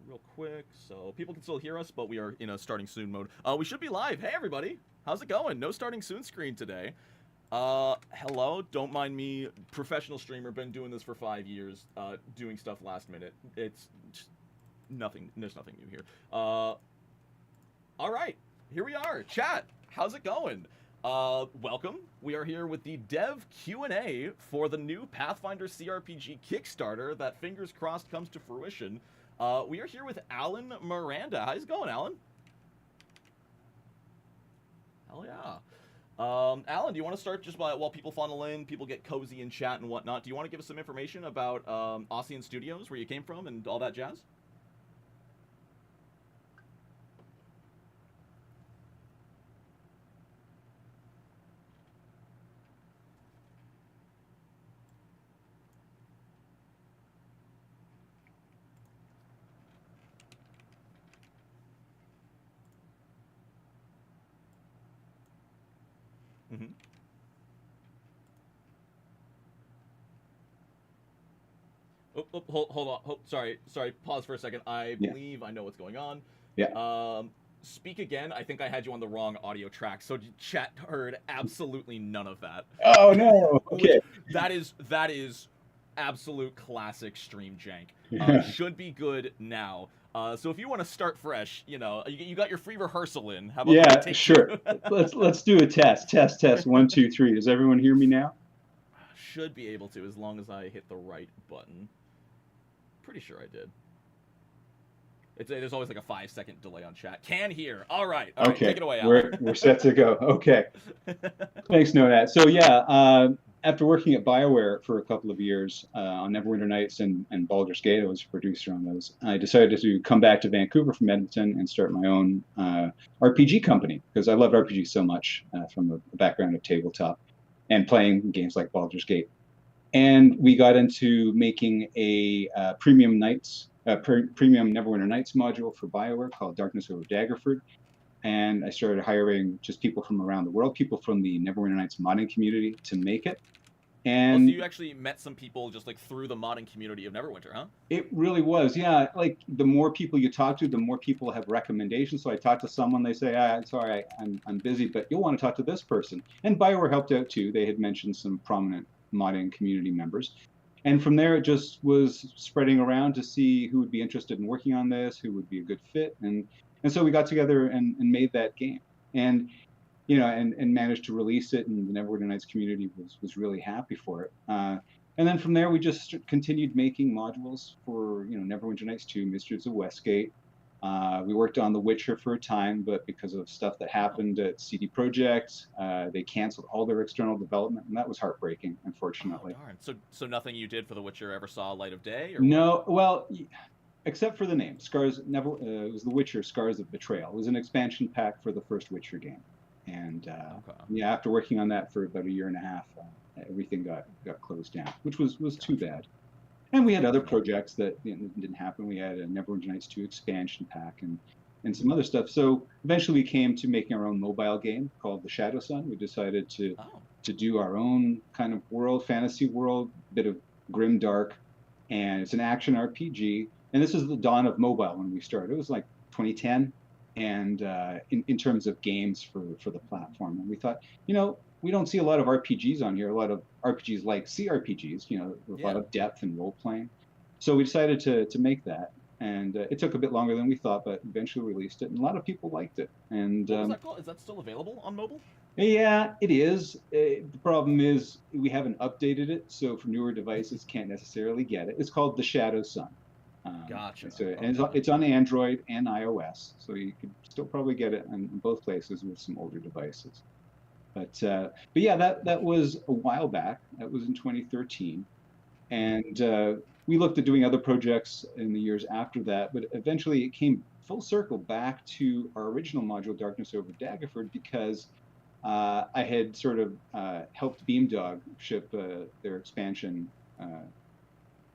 real quick so people can still hear us, but we are in a starting soon mode. We should be live. Hey everybody, how's it going? No starting soon screen today. Hello. Don't mind me, professional streamer, been doing this for 5 years, doing stuff last minute. It's just nothing. There's nothing new here. All right, here we are. Chat, how's it going? Welcome. We are here with the dev Q&A for the new Pathfinder CRPG Kickstarter that, fingers crossed, comes to fruition. We are here with Alan Miranda. How's it going, Alan? Hell yeah. Alan, do you want to start just while people funnel in, people get cozy in chat and whatnot? Do you want to give us some information about Ossian Studios, where you came from, and all that jazz? Mm-hmm. Hold on. Sorry. Pause for a second. I Yeah. believe I know what's going on. Yeah. Speak again. I think I had you on the wrong audio track, so chat heard absolutely none of that. Oh no. Okay. that is absolute classic stream jank. Should be good now. So if you want to start fresh, you got your free rehearsal in. How about Yeah, sure. let's do a test. Test. 1, 2, 3. Does everyone hear me now? Should be able to, as long as I hit the right button. Pretty sure I did. There's always like a 5-second delay on chat. Can hear. All right, Okay. take it away, Alan. We're set to go. Okay. Thanks, Nonat. So yeah, after working at BioWare for a couple of years on Neverwinter Nights and Baldur's Gate, I was a producer on those. I decided to come back to Vancouver from Edmonton and start my own RPG company, because I loved RPGs so much from the background of tabletop and playing games like Baldur's Gate. And we got into making a premium Neverwinter Nights module for BioWare called Darkness Over Daggerford. And I started hiring just people from around the world, people from the Neverwinter Nights modding community, to make it. And so you actually met some people just like through the modding community of Neverwinter, huh? It really was, yeah. Like, the more people you talk to, the more people have recommendations. So I talk to someone, they say, sorry, I'm busy, but you'll want to talk to this person. And BioWare helped out too. They had mentioned some prominent modding community members. And from there, it just was spreading around to see who would be interested in working on this, who would be a good fit. And so we got together and made that game. And and managed to release it, and the Neverwinter Nights community was really happy for it. And then from there, we just continued making modules for Neverwinter Nights 2, Mysteries of Westgate. We worked on The Witcher for a time, but because of stuff that happened at CD Projekt, they canceled all their external development, and that was heartbreaking, unfortunately. Oh, darn. So nothing you did for The Witcher ever saw light of day? Or no, well, except for the name. Scars. It was The Witcher: Scars of Betrayal. It was an expansion pack for the first Witcher game. And yeah, after working on that for about a year and a half, everything got closed down, which was too bad. And we had other projects that didn't happen. We had a Neverwinter Nights 2 expansion pack and some other stuff. So eventually we came to making our own mobile game called The Shadow Sun. We decided to do our own kind of world, fantasy world, bit of grim dark, and it's an action RPG. And this is the dawn of mobile when we started. It was like 2010. And in terms of games for the platform. And we thought, we don't see a lot of RPGs on here, a lot of RPGs like CRPGs, a lot of depth and role-playing. So we decided to make that. And it took a bit longer than we thought, but eventually released it. And a lot of people liked it. And what was that called? Is that still available on mobile? Yeah, it is. The problem is we haven't updated it, so for newer devices can't necessarily get it. It's called The Shadow Sun. Gotcha. And it's on Android and iOS, so you could still probably get it in both places with some older devices. But yeah, that was a while back. That was in 2013, and we looked at doing other projects in the years after that. But eventually, it came full circle back to our original module, Darkness Over Daggerford, because I had sort of helped Beamdog ship their expansion.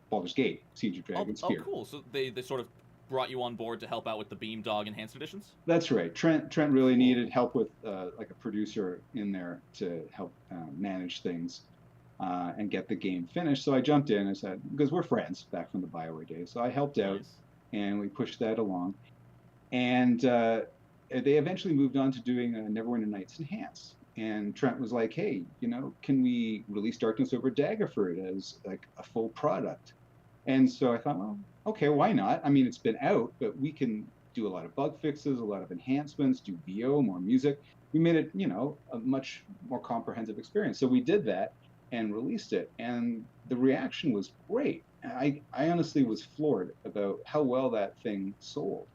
Baldur's Gate, Siege of Dragonspear. Oh, cool. So they sort of brought you on board to help out with the Beamdog Enhanced Editions? That's right. Trent really needed help with like a producer in there to help manage things and get the game finished. So I jumped in and said, because we're friends back from the BioWare days, so I helped out. and we pushed that along. And they eventually moved on to doing Neverwinter Nights Enhanced. And Trent was like, hey, can we release Darkness Over Daggerford as like a full product? And so I thought, well, okay, why not? I mean, it's been out, but we can do a lot of bug fixes, a lot of enhancements, do VO, more music. We made it, a much more comprehensive experience. So we did that and released it. And the reaction was great. I honestly was floored about how well that thing sold.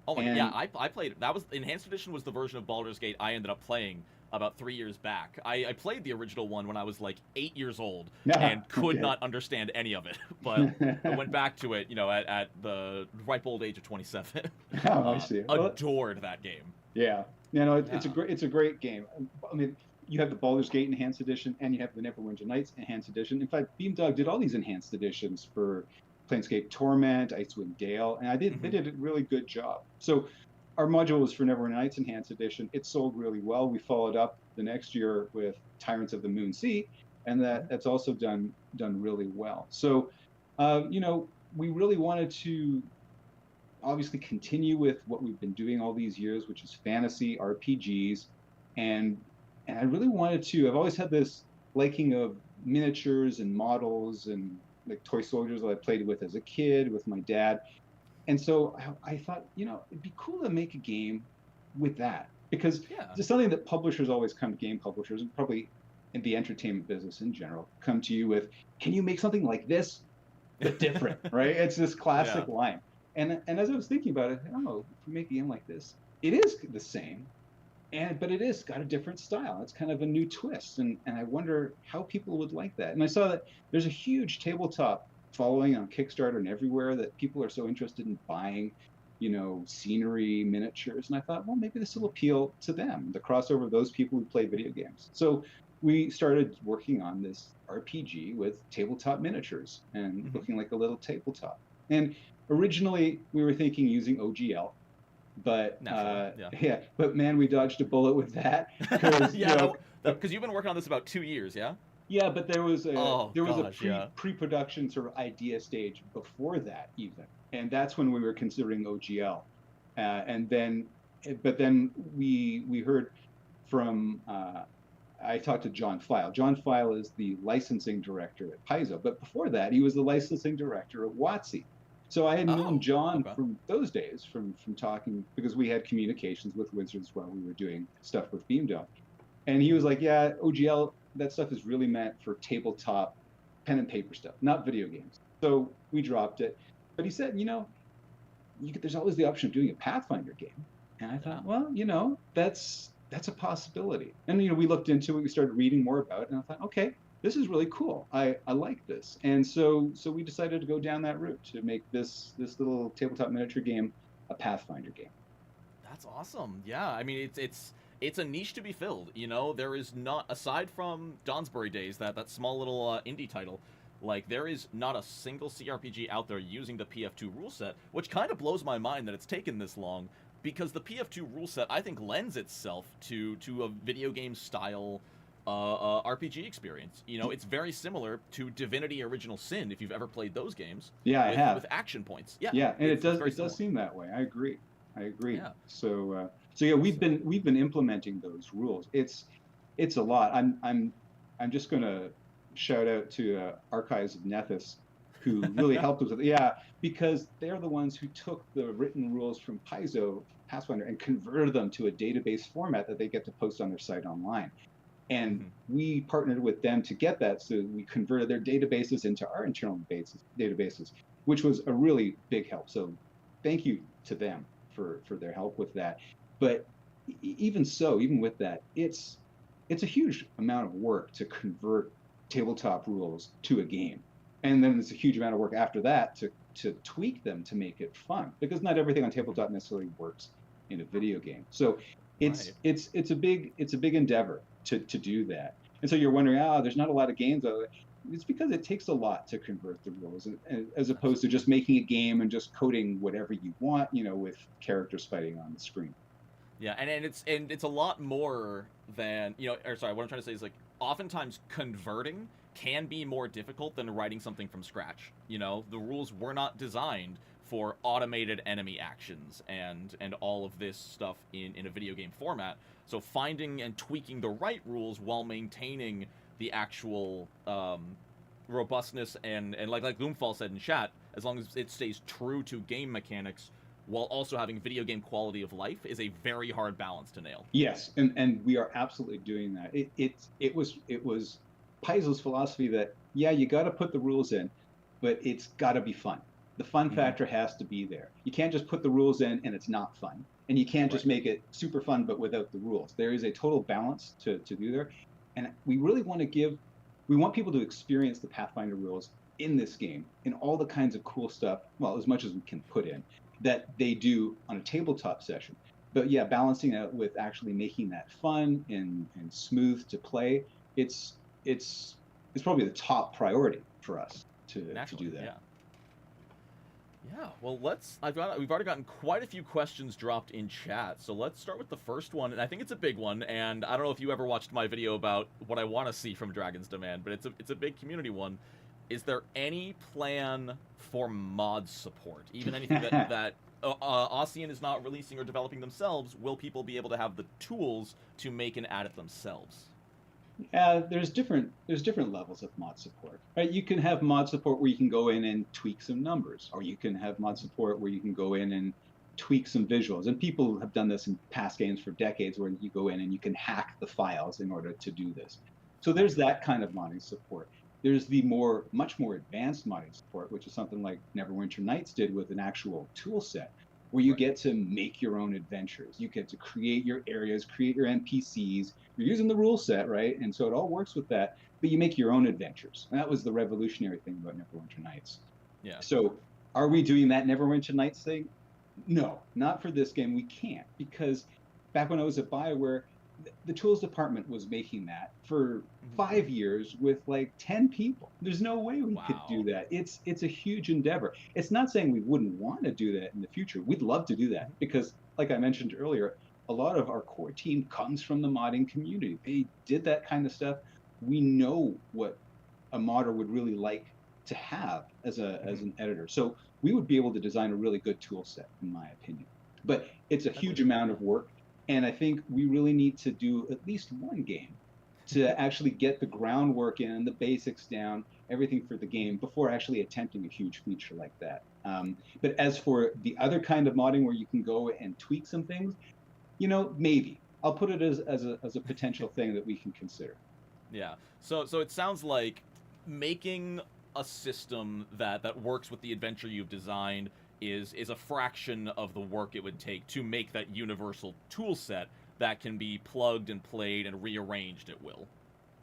Oh my god, yeah, I played, that was, Enhanced Edition was the version of Baldur's Gate I ended up playing about 3 years back. I played the original one when I was like 8 years old and could not understand any of it. But I went back to it, at the ripe old age of 27. Oh, I see. Adored that game. Yeah. It's a great game. I mean, you have the Baldur's Gate Enhanced Edition and you have the Neverwinter Nights Enhanced Edition. In fact, Beamdog did all these enhanced editions for Planescape Torment, Icewind Dale, and they did a really good job. So our module was for Neverwinter Nights Enhanced Edition. It sold really well. We followed up the next year with Tyrants of the Moon Sea, and that's also done really well. So, we really wanted to obviously continue with what we've been doing all these years, which is fantasy RPGs, and I really wanted to. I've always had this liking of miniatures and models and like toy soldiers that I played with as a kid with my dad. And so I thought, it'd be cool to make a game with that, because it's something that publishers always come to, game publishers, and probably in the entertainment business in general, come to you with, can you make something like this, but different, right? It's this classic line. And as I was thinking about it, if we make a game like this, it is the same, but it is got a different style. It's kind of a new twist, and I wonder how people would like that. And I saw that there's a huge tabletop following on Kickstarter and everywhere, that people are so interested in buying, scenery, miniatures. And I thought, well, maybe this will appeal to them, the crossover of those people who play video games. So we started working on this RPG with tabletop miniatures and looking like a little tabletop. And originally we were thinking using OGL, but but man, we dodged a bullet with that. Because you've been working on this about 2 years, yeah? Yeah, but there was a pre-production sort of idea stage before that even, and that's when we were considering OGL, but then we heard from I talked to John File. John File is the licensing director at Paizo, but before that he was the licensing director at WotC. So I had known John from those days, from talking, because we had communications with Wizards while we were doing stuff with Beamdog, and he was like, yeah, OGL, that stuff is really meant for tabletop pen and paper stuff, not video games. So we dropped it. But he said, there's always the option of doing a Pathfinder game. And I thought, well, that's a possibility. And, we looked into it, we started reading more about it, and I thought, okay, this is really cool. I like this. And so we decided to go down that route to make this little tabletop miniature game a Pathfinder game. That's awesome. Yeah, I mean, it's a niche to be filled, there is not, aside from Donsbury Days, that small little indie title, like, there is not a single CRPG out there using the PF2 rule set, which kind of blows my mind that it's taken this long, because the PF2 rule set, I think, lends itself to a video game style RPG experience. It's very similar to Divinity Original Sin, if you've ever played those games. Yeah, I have. With action points. Yeah, and it does seem that way. I agree. Yeah. So yeah, we've been implementing those rules. It's a lot. I'm just gonna shout out to Archives of Nethys, who really helped us with it. Yeah, because they're the ones who took the written rules from Paizo Pathfinder and converted them to a database format that they get to post on their site online. And we partnered with them to get that, so we converted their databases into our internal databases, which was a really big help. So thank you to them for their help with that. But even with that, it's a huge amount of work to convert tabletop rules to a game. And then it's a huge amount of work after that to tweak them to make it fun, because not everything on tabletop necessarily works in a video game. So it's a big endeavor to do that. And so you're wondering, there's not a lot of games. It's because it takes a lot to convert the rules, as opposed to just making a game and just coding whatever you want, with characters fighting on the screen. Yeah, and it's a lot more than, what I'm trying to say is, like, oftentimes converting can be more difficult than writing something from scratch. The rules were not designed for automated enemy actions and all of this stuff in a video game format. So finding and tweaking the right rules while maintaining the actual robustness and like Gloomfall said in chat, as long as it stays true to game mechanics while also having video game quality of life is a very hard balance to nail. Yes, and we are absolutely doing that. It was Paizo's philosophy that, yeah, you got to put the rules in, but it's got to be fun. The fun factor has to be there. You can't just put the rules in and it's not fun. And you can't just make it super fun but without the rules. There is a total balance to do there. And we really want to we want people to experience the Pathfinder rules in this game, in all the kinds of cool stuff, well, as much as we can put in, that they do on a tabletop session. But yeah, balancing it with actually making that fun and smooth to play, it's probably the top priority for us to do that. Yeah. Yeah, well, we've already gotten quite a few questions dropped in chat, so let's start with the first one, and I think it's a big one, and I don't know if you ever watched my video about what I want to see from Dragon's Demand, but it's a big community one. Is there any plan for mod support? Even anything that Ossian is not releasing or developing themselves, will people be able to have the tools to make and add it themselves? There's different levels of mod support, right? You can have mod support where you can go in and tweak some numbers, or you can have mod support where you can go in and tweak some visuals. And people have done this in past games for decades, where you go in and you can hack the files in order to do this. So there's that kind of modding support. There's the much more advanced modding support, which is something like Neverwinter Nights did with an actual tool set, where you get to make your own adventures. You get to create your areas, create your NPCs. You're using the rule set, right? And so it all works with that, but you make your own adventures. And that was the revolutionary thing about Neverwinter Nights. Yeah. So are we doing that Neverwinter Nights thing? No, not for this game. We can't, because back when I was at BioWare, the tools department was making that for 5 years with like 10 people. There's no way we could do that. It's a huge endeavor. It's not saying we wouldn't want to do that in the future. We'd love to do that because, like I mentioned earlier, a lot of our core team comes from the modding community. They did that kind of stuff. We know what a modder would really like to have as an editor. So we would be able to design a really good tool set, in my opinion. But it's a huge amount of work. And I think we really need to do at least one game to actually get the groundwork in, the basics down, everything for the game before actually attempting a huge feature like that. But as for the other kind of modding where you can go and tweak some things, maybe. I'll put it as a potential thing that we can consider. Yeah. So it sounds like making a system that works with the adventure you've designed is a fraction of the work it would take to make that universal tool set that can be plugged and played and rearranged at will,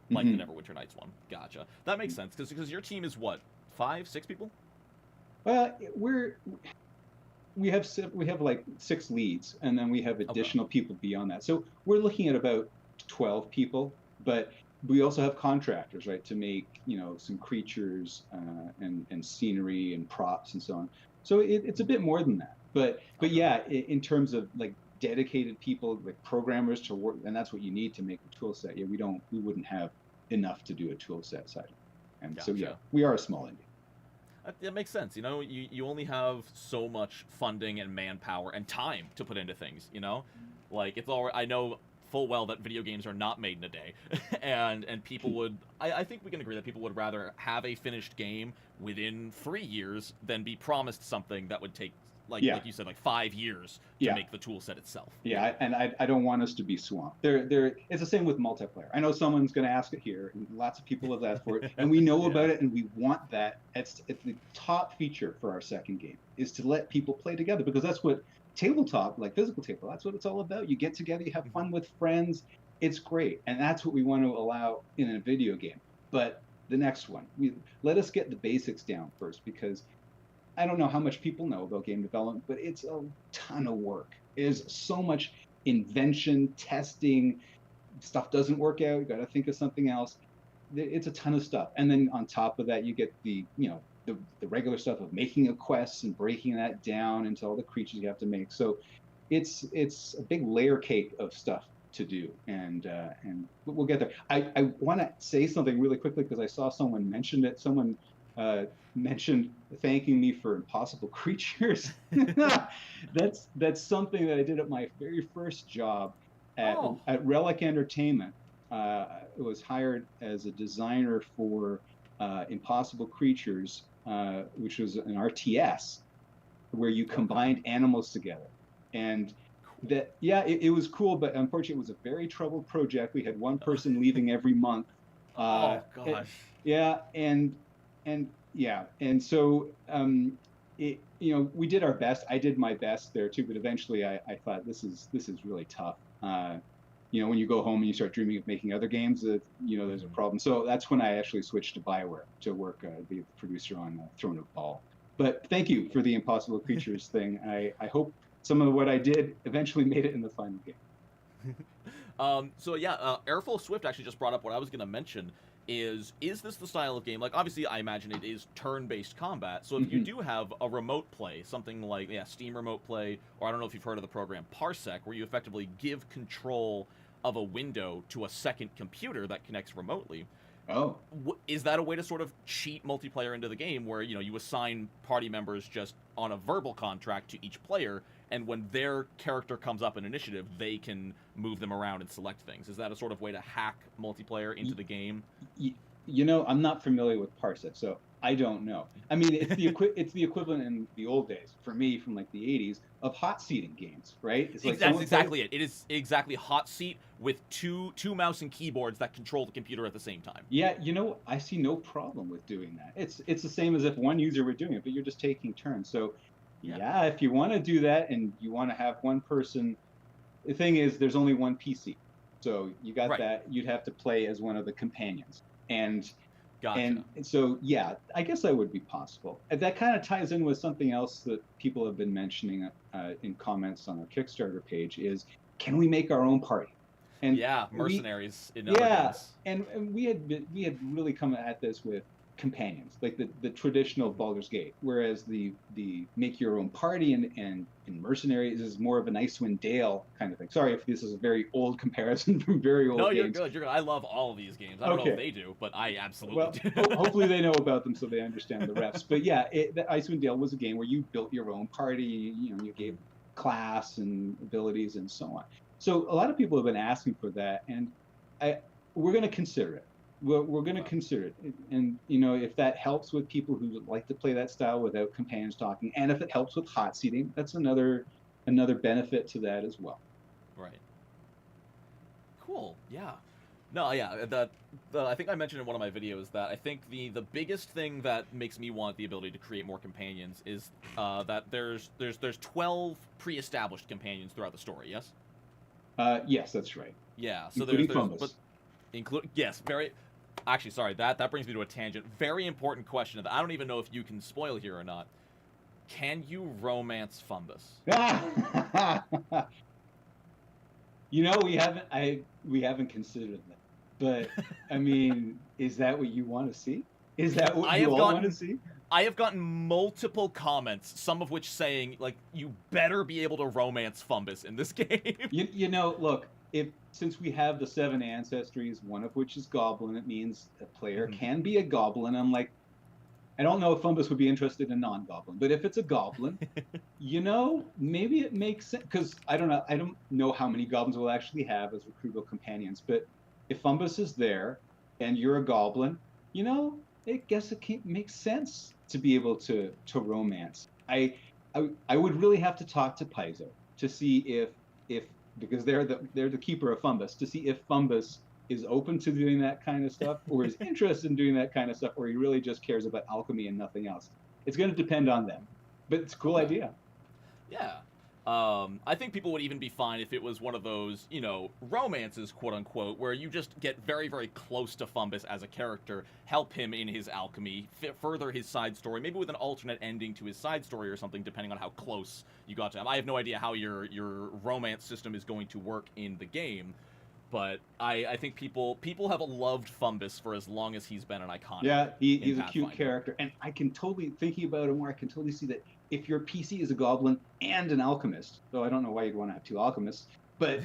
like the Neverwinter Nights one. Gotcha. That makes sense, because your team is what, 5, 6 people? Well, we have like 6 leads, and then we have additional people beyond that. So we're looking at about 12 people, but we also have contractors, right, to make some creatures and scenery and props and so on. So it's a bit more than that, but yeah, in terms of like dedicated people, like programmers to work, and that's what you need to make a tool set. Yeah, we wouldn't have enough to do a tool set side, and so yeah, we are a small indie. That makes sense. You only have so much funding and manpower and time to put into things. Like it's all. I know full well that video games are not made in a day, and people would. I think we can agree that people would rather have a finished game within 3 years than be promised something that would take like you said, like 5 years to make the tool set itself. Yeah, and I don't want us to be swamped. It's the same with multiplayer. I know someone's going to ask it here, and lots of people have asked for it, and we know about it, and we want that. It's the top feature for our second game is to let people play together, because that's what tabletop, like physical tabletop, that's what it's all about. You get together, you have fun with friends. It's great, and that's what we want to allow in a video game. But the next one, let us get the basics down first, because I don't know how much people know about game development, but it's a ton of work. There's so much invention, testing. Stuff doesn't work out. You got to think of something else. It's a ton of stuff. And then on top of that, you get the regular stuff of making a quest and breaking that down into all the creatures you have to make. So it's a big layer cake of stuff to do, and we'll get there. I want to say something really quickly because I saw someone mention it. Someone mentioned thanking me for impossible creatures. That's something that I did at my very first job Oh. at Relic Entertainment. I was hired as a designer for Impossible Creatures, which was an RTS where you combined animals together. And that, yeah, it was cool, but unfortunately, it was a very troubled project. We had one person leaving every month. Oh gosh. Yeah, and yeah, and so we did our best. I did my best there too, but eventually I thought this is really tough. When you go home and you start dreaming of making other games, there's a problem. So that's when I actually switched to BioWare to work, be the producer on Throne of Ball. But thank you for the Impossible Creatures thing. I hope some of what I did eventually made it in the final game. So yeah, Airful Swift actually just brought up what I was going to mention. Is this the style of game? Like, obviously, I imagine it is turn-based combat. So if you do have a remote play, something like Steam Remote Play, or I don't know if you've heard of the program Parsec, where you effectively give control of a window to a second computer that connects remotely. Oh, is that a way to sort of cheat multiplayer into the game, where you assign party members just on a verbal contract to each player, and when their character comes up in initiative, they can move them around and select things? Is that a sort of way to hack multiplayer into the game? I'm not familiar with Parsec, so I don't know. I mean, it's the equivalent in the old days for me, from like the '80s, of hot seating games, right? It's like That's exactly it. It is exactly hot seat with two mouse and keyboards that control the computer at the same time. Yeah, I see no problem with doing that. It's the same as if one user were doing it, but you're just taking turns. So yeah, if you want to do that and you want to have one person, the thing is there's only one PC. So you got that. You'd have to play as one of the companions. And Gotcha. And so, yeah, I guess that would be possible. And that kind of ties in with something else that people have been mentioning in comments on our Kickstarter page is, can we make our own party? And mercenaries in other games. And we had really come at this with companions, like the traditional Baldur's Gate, whereas the make your own party and Mercenaries is more of an Icewind Dale kind of thing. Sorry if this is a very old comparison from very old games. No, you're good. You're good. I love all of these games. I don't know if they do, but I absolutely do. Hopefully they know about them so they understand the refs. But yeah, the Icewind Dale was a game where you built your own party. You gave class and abilities and so on. So a lot of people have been asking for that, and we're going to consider it. We're going to consider it, and if that helps with people who like to play that style without companions talking, and if it helps with hot seating, that's another benefit to that as well. Right. Cool. Yeah. No. Yeah. I think I mentioned in one of my videos that I think the biggest thing that makes me want the ability to create more companions is that there's 12 pre-established companions throughout the story. Yes. Yes, that's right. Yeah. So including Fungus. Yes. Very. Actually, sorry, that brings me to a tangent. Very important question that I don't even know if you can spoil here or not. Can you romance Fumbus? We haven't considered that. But I mean, is that what you want to see? Is that what you all want to see? I have gotten multiple comments, some of which saying, like, you better be able to romance Fumbus in this game. Look, since we have the 7 ancestries, one of which is goblin, it means a player can be a goblin. I'm like, I don't know if Fumbus would be interested in non-goblin, but if it's a goblin, maybe it makes sense. Because I don't know how many goblins we'll actually have as recruitable companions. But if Fumbus is there and you're a goblin, I guess it makes sense to be able to romance. I would really have to talk to Paizo to see if because they're the keeper of Fumbus, to see if Fumbus is open to doing that kind of stuff, or is interested in doing that kind of stuff, or he really just cares about alchemy and nothing else. It's going to depend on them, but it's a cool idea. Yeah. I think people would even be fine if it was one of those, romances, quote unquote, where you just get very, very close to Fumbus as a character, help him in his alchemy, further his side story, maybe with an alternate ending to his side story or something, depending on how close you got to him. I have no idea how your romance system is going to work in the game, but I think people have loved Fumbus for as long as he's been an iconic. Yeah, he's a cute character, and I can totally, thinking about him more, I can totally see that if your PC is a goblin and an alchemist, though I don't know why you'd want to have 2 alchemists, but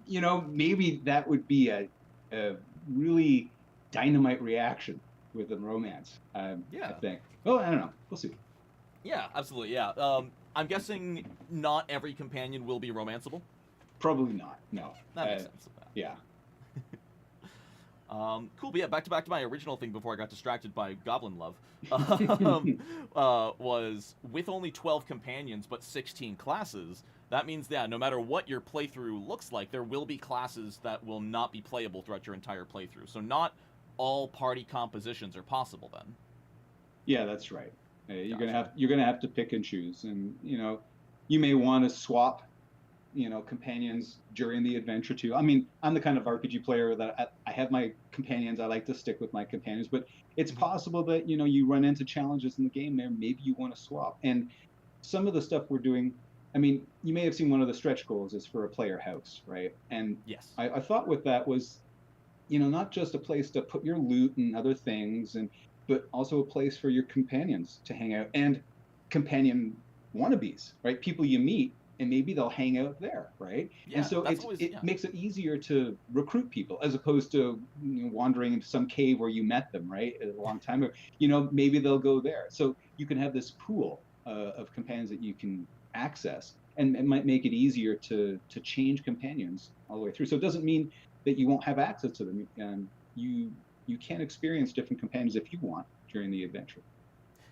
maybe that would be a really dynamite reaction with the romance. I Yeah. think. Well, I don't know. We'll see. Yeah, absolutely. Yeah. I'm guessing not every companion will be romanceable. Probably not. No. That makes sense. Yeah. Cool, but yeah, back to my original thing before I got distracted by Goblin Love. Was with only 12 companions but 16 classes. That means, yeah, no matter what your playthrough looks like, there will be classes that will not be playable throughout your entire playthrough. So not all party compositions are possible then. Yeah, that's right. You're gonna have to pick and choose, and you may want to swap companions during the adventure too. I mean, I'm the kind of RPG player that I have my companions. I like to stick with my companions, but it's possible that you run into challenges in the game there. Maybe you want to swap. And some of the stuff we're doing, I mean, you may have seen one of the stretch goals is for a player house, right? And yes, I thought with that was, not just a place to put your loot and other things, but also a place for your companions to hang out and companion wannabes, right? People you meet, and maybe they'll hang out there, right? Yeah, and so it makes it easier to recruit people as opposed to wandering into some cave where you met them, right, a long time ago. Maybe they'll go there. So you can have this pool of companions that you can access, and it might make it easier to change companions all the way through. So it doesn't mean that you won't have access to them. You can experience different companions if you want during the adventure.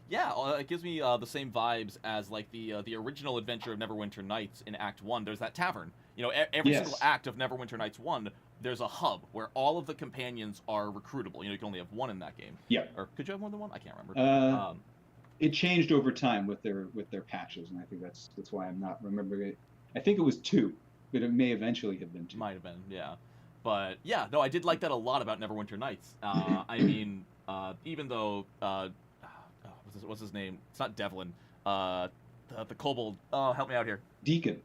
Yeah, it gives me the same vibes as like the original adventure of Neverwinter Nights in Act 1. There's that tavern. Every single act of Neverwinter Nights 1, there's a hub where all of the companions are recruitable. You can only have one in that game. Yeah. Or could you have more than one? I can't remember. It changed over time with their patches, and I think that's why I'm not remembering it. I think it was 2, but it may eventually have been 2. Might have been, yeah. But yeah, no, I did like that a lot about Neverwinter Nights. I mean, even though what's his name? It's not Devlin. The kobold. Oh, help me out here. Deacon.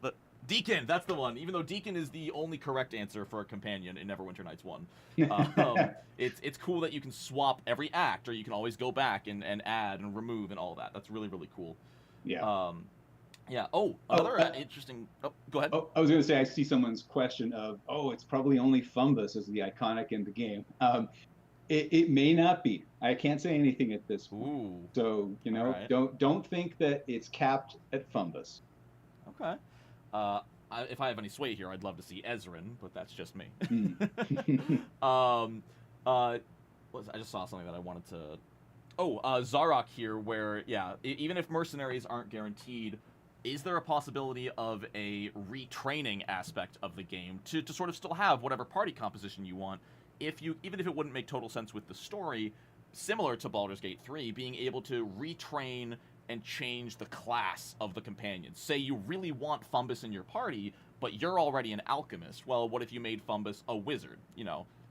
Deacon, that's the one. Even though Deacon is the only correct answer for a companion in Neverwinter Nights 1. It's cool that you can swap every act, or you can always go back and add and remove and all that. That's really, really cool. Yeah. Yeah. Oh, another interesting... Oh, go ahead. Oh, I was going to say, I see someone's question of, it's probably only Fumbus is the iconic in the game. It may not be. I can't say anything at this point. Ooh. So, right. don't think that it's capped at Fumbus. Okay. If I have any sway here, I'd love to see Ezrin, but that's just me. I just saw something that I wanted to... Oh, Zarok here, where, yeah, even if mercenaries aren't guaranteed, is there a possibility of a retraining aspect of the game to sort of still have whatever party composition you want, even if it wouldn't make total sense with the story, similar to Baldur's Gate 3, being able to retrain and change the class of the companions. Say you really want Fumbus in your party, but you're already an alchemist. Well, what if you made Fumbus a wizard?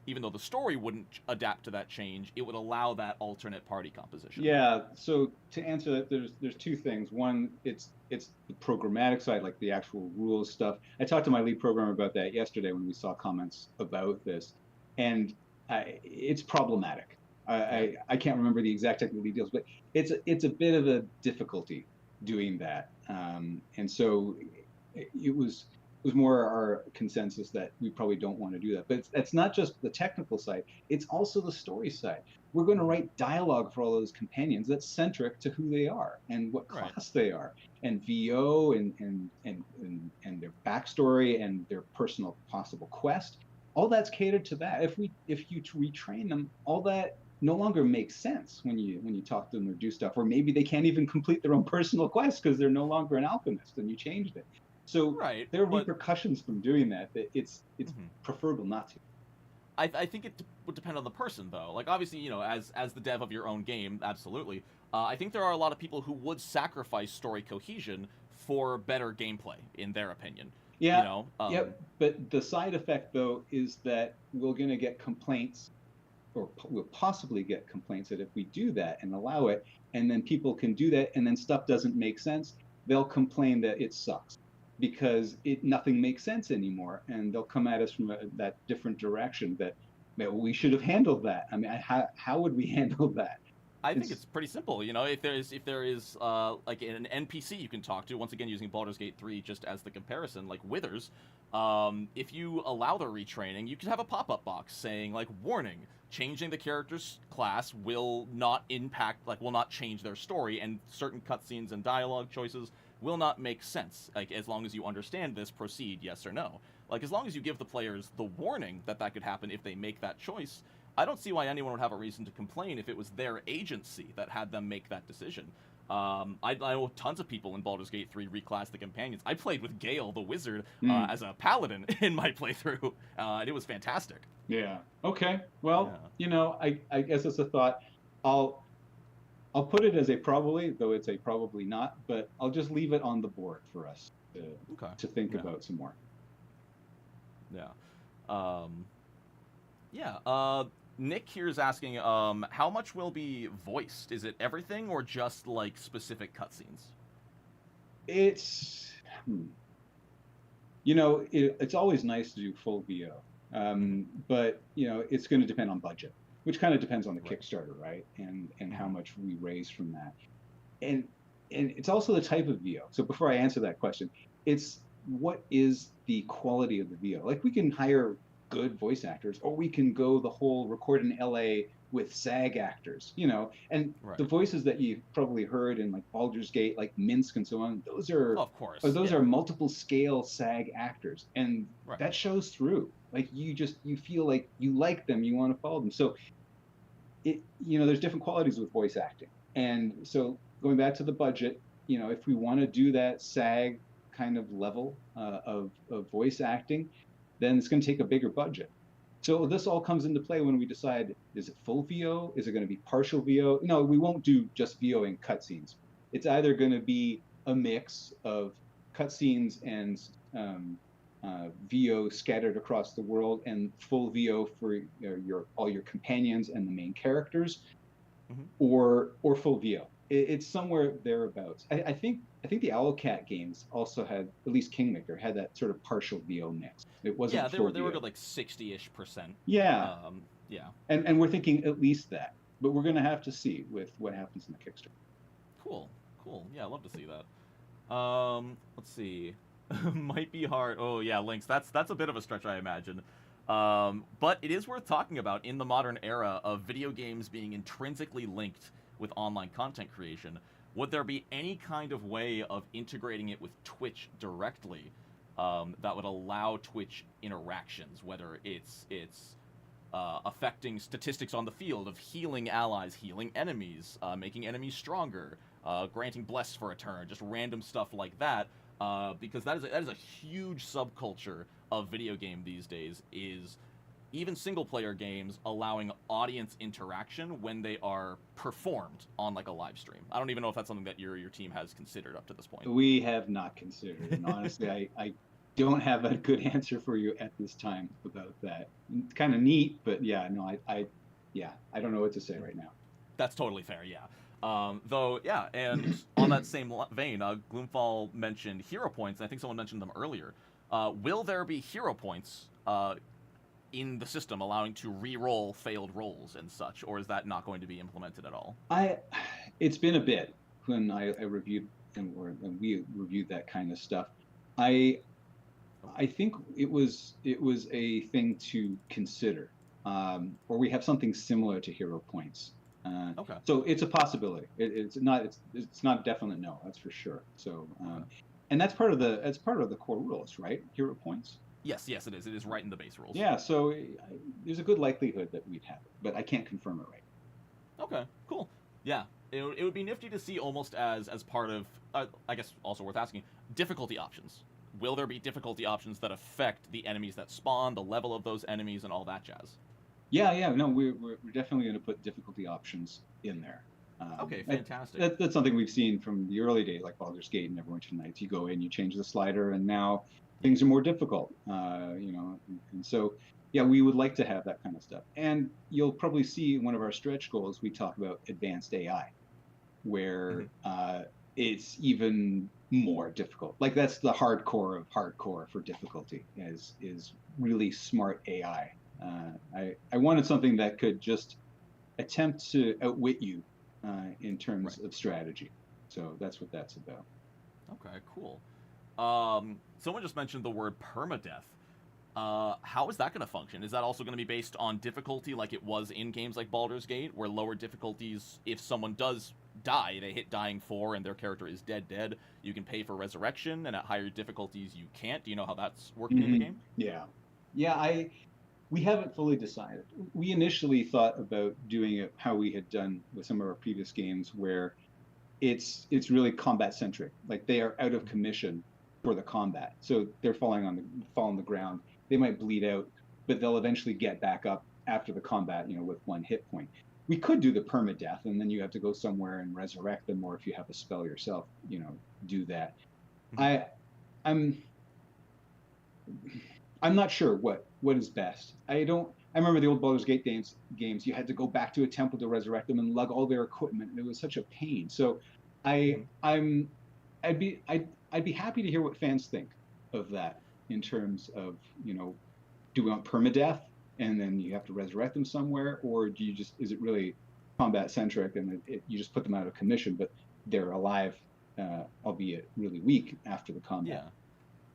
Even though the story wouldn't adapt to that change, it would allow that alternate party composition. Yeah, so to answer that, there's 2 things. One, it's the programmatic side, like the actual rules stuff. I talked to my lead programmer about that yesterday when we saw comments about this, and it's problematic. I can't remember the exact technical details, but it's a bit of a difficulty doing that, and so it was more our consensus that we probably don't want to do that. But it's not just the technical side; it's also the story side. We're going to write dialogue for all those companions that's centric to who they are and what class they are, and VO and their backstory and their personal possible quest. All that's catered to that. If you retrain them, all that no longer makes sense when you talk to them or do stuff, or maybe they can't even complete their own personal quest because they're no longer an alchemist and you changed it. So there are repercussions from doing that. It's preferable not to. I think it would depend on the person, though. Like, obviously, as the dev of your own game, absolutely. I think there are a lot of people who would sacrifice story cohesion for better gameplay, in their opinion. Yeah, but the side effect, though, is that we're going to get complaints, or we'll possibly get complaints that if we do that and allow it, and then people can do that, and then stuff doesn't make sense, they'll complain that it sucks because nothing makes sense anymore, and they'll come at us from that different direction that we should have handled that. I mean, how would we handle that? I think it's pretty simple. You know, if there is like an NPC you can talk to, once again using Baldur's Gate 3 just as the comparison, like Withers, if you allow the retraining, you can have a pop-up box saying like, warning, changing the character's class will not impact, like will not change their story, and certain cutscenes and dialogue choices will not make sense. Like, as long as you understand this, proceed, yes or no. Like, as long as you give the players the warning that that could happen if they make that choice, I don't see why anyone would have a reason to complain if it was their agency that had them make that decision. I know tons of people in Baldur's Gate 3 reclassed the companions. I played with Gale, the wizard, as a paladin in my playthrough, and it was fantastic. Yeah. Okay. Well, you know, I guess it's a thought. I'll put it as a probably, though it's a probably not, but I'll just leave it on the board for us to think about some more. Yeah. Nick here is asking, how much will be voiced? Is it everything or just like specific cutscenes? It's, you know, it's always nice to do full VO, but you know, it's going to depend on budget, which kind of depends on the Kickstarter, right? And how much we raise from that, and it's also the type of VO. So before I answer that question, it's what is the quality of the VO? Like, we can hire good voice actors, or we can go the whole record in LA with SAG actors, you know, and the voices that you've probably heard in like Baldur's Gate, like Minsk and so on, those are, of course, those are multiple scale SAG actors, and that shows through. Like, you feel like you like them, you want to follow them. So it, you know, there's different qualities with voice acting. And so going back to the budget, you know, if we want to do that SAG kind of level of voice acting, then it's going to take a bigger budget. So this all comes into play when we decide, is it full VO? Is it going to be partial VO? No, we won't do just VOing cutscenes. It's either going to be a mix of cutscenes and VO scattered across the world, and full VO for all your companions and the main characters, or full VO. It's somewhere thereabouts. I think the Owlcat games also had, at least Kingmaker had that sort of partial VO mix. It wasn't they full were VO. like 60-ish%. Yeah. And we're thinking at least that, but we're going to have to see with what happens in the Kickstarter. Cool. Yeah, I'd love to see that. Let's see. Might be hard. Oh yeah, Lynx. That's a bit of a stretch, I imagine. But it is worth talking about in the modern era of video games being intrinsically linked with online content creation. Would there be any kind of way of integrating it with Twitch directly that would allow Twitch interactions, whether it's affecting statistics on the field of healing allies, healing enemies, making enemies stronger, granting bless for a turn, just random stuff like that? Because that is a huge subculture of video game these days, is even single-player games allowing audience interaction when they are performed on like a live stream. I don't even know if that's something that your team has considered up to this point. We have not considered, and honestly, I don't have a good answer for you at this time about that. It's kind of neat, but yeah, no, I don't know what to say right now. That's totally fair, yeah. Though, yeah, and on that same vein, Gloomfall mentioned hero points, and I think someone mentioned them earlier. Will there be hero points in the system allowing to re-roll failed rolls and such, or is that not going to be implemented at all? It's been a bit when I reviewed and we reviewed that kind of stuff. I think it was a thing to consider, or we have something similar to hero points. Okay. So it's a possibility. It's not a definite no. That's for sure. So, and that's part of the core rules, right? Hero points. Yes, it is. It is right in the base rules. Yeah. So there's a good likelihood that we'd have it, but I can't confirm it right. Okay. Cool. Yeah. It would be nifty to see almost as part of, I guess also worth asking, difficulty options. Will there be difficulty options that affect the enemies that spawn, the level of those enemies, and all that jazz? Yeah. No, we're definitely going to put difficulty options in there. Okay, fantastic. That's something we've seen from the early days, like Baldur's Gate and Neverwinter Nights. You go in, you change the slider, and now things are more difficult. You know, and so yeah, we would like to have that kind of stuff. And you'll probably see one of our stretch goals, we talk about advanced AI, where it's even more difficult. Like, that's the hardcore of hardcore for difficulty, is really smart AI. I wanted something that could just attempt to outwit you in terms of strategy. So that's what that's about. Okay, cool. Someone just mentioned the word permadeath. How is that going to function? Is that also going to be based on difficulty like it was in games like Baldur's Gate, where lower difficulties, if someone does die, they hit dying 4 and their character is dead, you can pay for resurrection, and at higher difficulties you can't? Do you know how that's working in the game? Yeah. We haven't fully decided. We initially thought about doing it how we had done with some of our previous games, where it's really combat centric. Like they are out of commission for the combat, so they're fall on the ground. They might bleed out, but they'll eventually get back up after the combat, with 1 hit point. We could do the permadeath, and then you have to go somewhere and resurrect them, or if you have a spell yourself, do that. I'm not sure what is best. I remember the old Baldur's Gate games. You had to go back to a temple to resurrect them and lug all their equipment. It was such a pain. So I'd be happy to hear what fans think of that in terms of, do we want permadeath and then you have to resurrect them somewhere, or is it really combat centric and you just put them out of commission, but they're alive, albeit really weak after the combat? Yeah.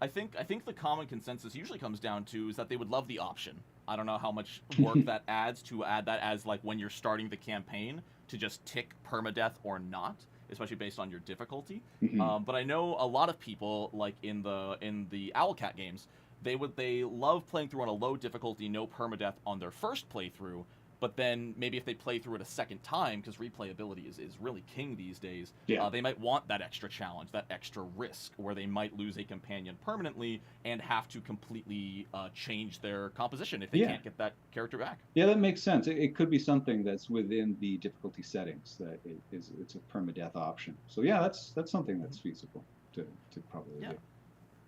I think the common consensus usually comes down to is that they would love the option. I don't know how much work that adds to add that as like when you're starting the campaign to just tick permadeath or not, especially based on your difficulty. But I know a lot of people, like in the Owlcat games, they love playing through on a low difficulty, no permadeath on their first playthrough. But then maybe if they play through it a second time, because replayability is really king these days, they might want that extra challenge, that extra risk, where they might lose a companion permanently and have to completely change their composition if they can't get that character back. Yeah, that makes sense. It could be something that's within the difficulty settings that it's a permadeath option. So yeah, that's something that's feasible to probably do.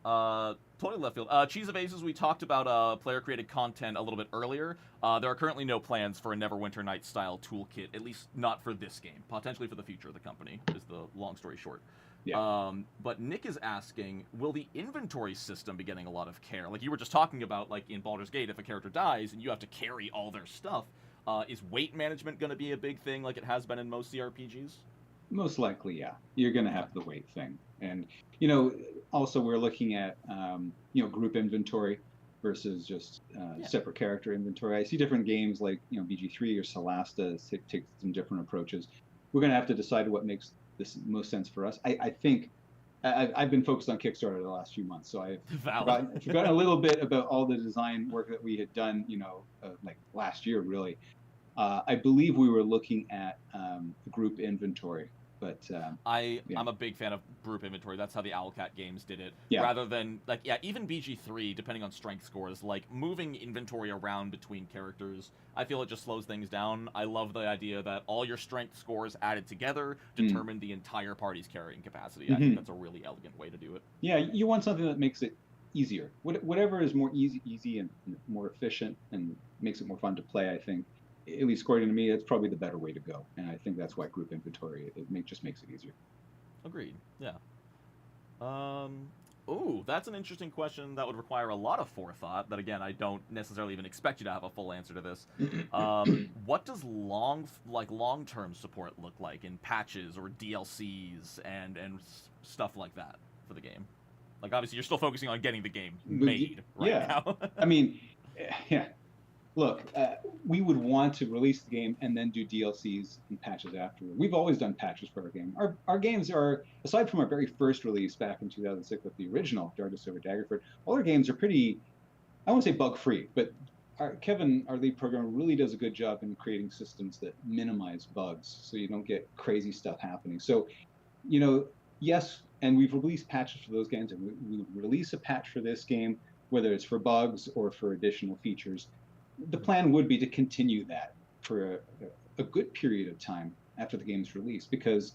Totally left field. Cheese of Aces, we talked about player-created content a little bit earlier. There are currently no plans for a Neverwinter Nights style toolkit, at least not for this game. Potentially for the future of the company, is the long story short. Yeah. But Nick is asking, will the inventory system be getting a lot of care? Like you were just talking about, like in Baldur's Gate, if a character dies and you have to carry all their stuff, is weight management going to be a big thing like it has been in most CRPGs? Most likely, yeah. You're going to have the weight thing. And, also we're looking at, group inventory versus just separate character inventory. I see different games like, BG3 or Solasta take some different approaches. We're going to have to decide what makes this most sense for us. I think I've been focused on Kickstarter the last few months, so I've forgotten a little bit about all the design work that we had done, like last year, really. I believe we were looking at group inventory. But I'm a big fan of group inventory. That's how the Owlcat games did it. Rather than even BG3, depending on strength scores, like moving inventory around between characters, I feel it just slows things down. I love the idea that all your strength scores added together determine the entire party's carrying capacity. I think that's a really elegant way to do it. Yeah, you want something that makes it easier. Whatever is more easy and more efficient and makes it more fun to play, I think. At least according to me, that's probably the better way to go, and I think that's why group inventory just makes it easier. Agreed. Yeah. That's an interesting question that would require a lot of forethought. That again, I don't necessarily even expect you to have a full answer to this. What does long-term support look like in patches or DLCs and stuff like that for the game? Like obviously, you're still focusing on getting the game made now. I mean, yeah. Look, we would want to release the game and then do DLCs and patches afterward. We've always done patches for our game. Our games are, aside from our very first release back in 2006 with the original Darkness Over Daggerford, all our games are pretty, I won't say bug-free, but Kevin, our lead programmer, really does a good job in creating systems that minimize bugs so you don't get crazy stuff happening. So, yes, and we've released patches for those games, and we release a patch for this game, whether it's for bugs or for additional features. The plan would be to continue that for a good period of time after the game's released, because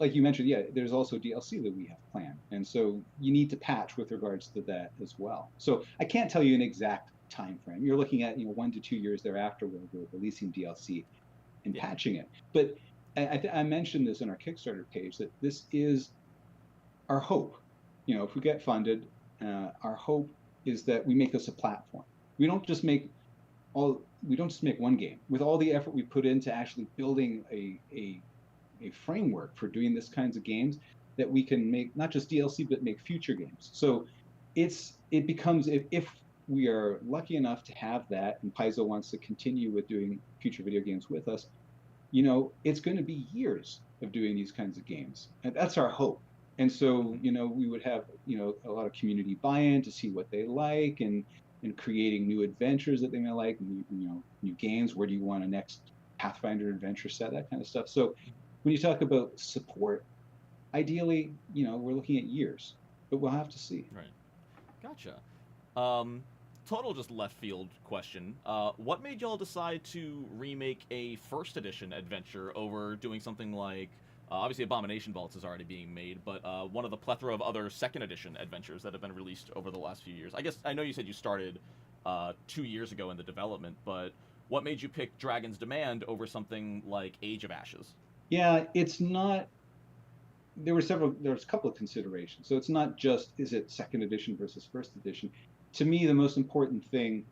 like you mentioned, there's also DLC that we have planned. And so you need to patch with regards to that as well. So I can't tell you an exact time frame. You're looking at 1 to 2 years thereafter when we're releasing DLC and patching it. But I mentioned this on our Kickstarter page that this is our hope. If we get funded, our hope is that we make this a platform. We don't just make one game. With all the effort we put into actually building a a framework for doing this kinds of games that we can make not just DLC but make future games. So it becomes, if we are lucky enough to have that, and Paizo wants to continue with doing future video games with us, it's going to be years of doing these kinds of games, and that's our hope. And so, we would have, a lot of community buy-in to see what they like, and creating new adventures that they may like, new games. Where do you want a next Pathfinder adventure set? That kind of stuff. So when you talk about support, ideally, we're looking at years, but we'll have to see. Right. Gotcha. Total just left field question. What made y'all decide to remake a first edition adventure over doing something like, obviously Abomination Vaults is already being made, but one of the plethora of other second edition adventures that have been released over the last few years? I know you said you started 2 years ago in the development, but what made you pick Dragon's Demand over something like Age of Ashes? Yeah, it's not. There's a couple of considerations. So it's not just, is it second edition versus first edition? To me, the most important thing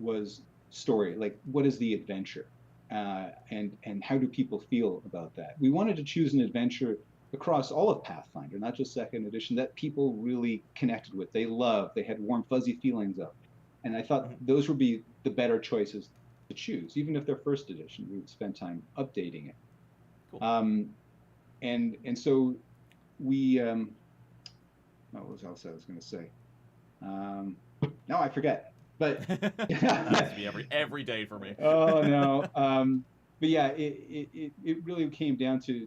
was story. Like, what is the adventure? And how do people feel about that? We wanted to choose an adventure across all of Pathfinder, not just second edition, that people really connected with. They loved, they had warm, fuzzy feelings of. And I thought those would be the better choices to choose. Even if they're first edition, we would spend time updating it. Cool. And so we, what was else I was going to say? No, I forget. But that has to be every day for me. Oh no. But yeah, it really came down to,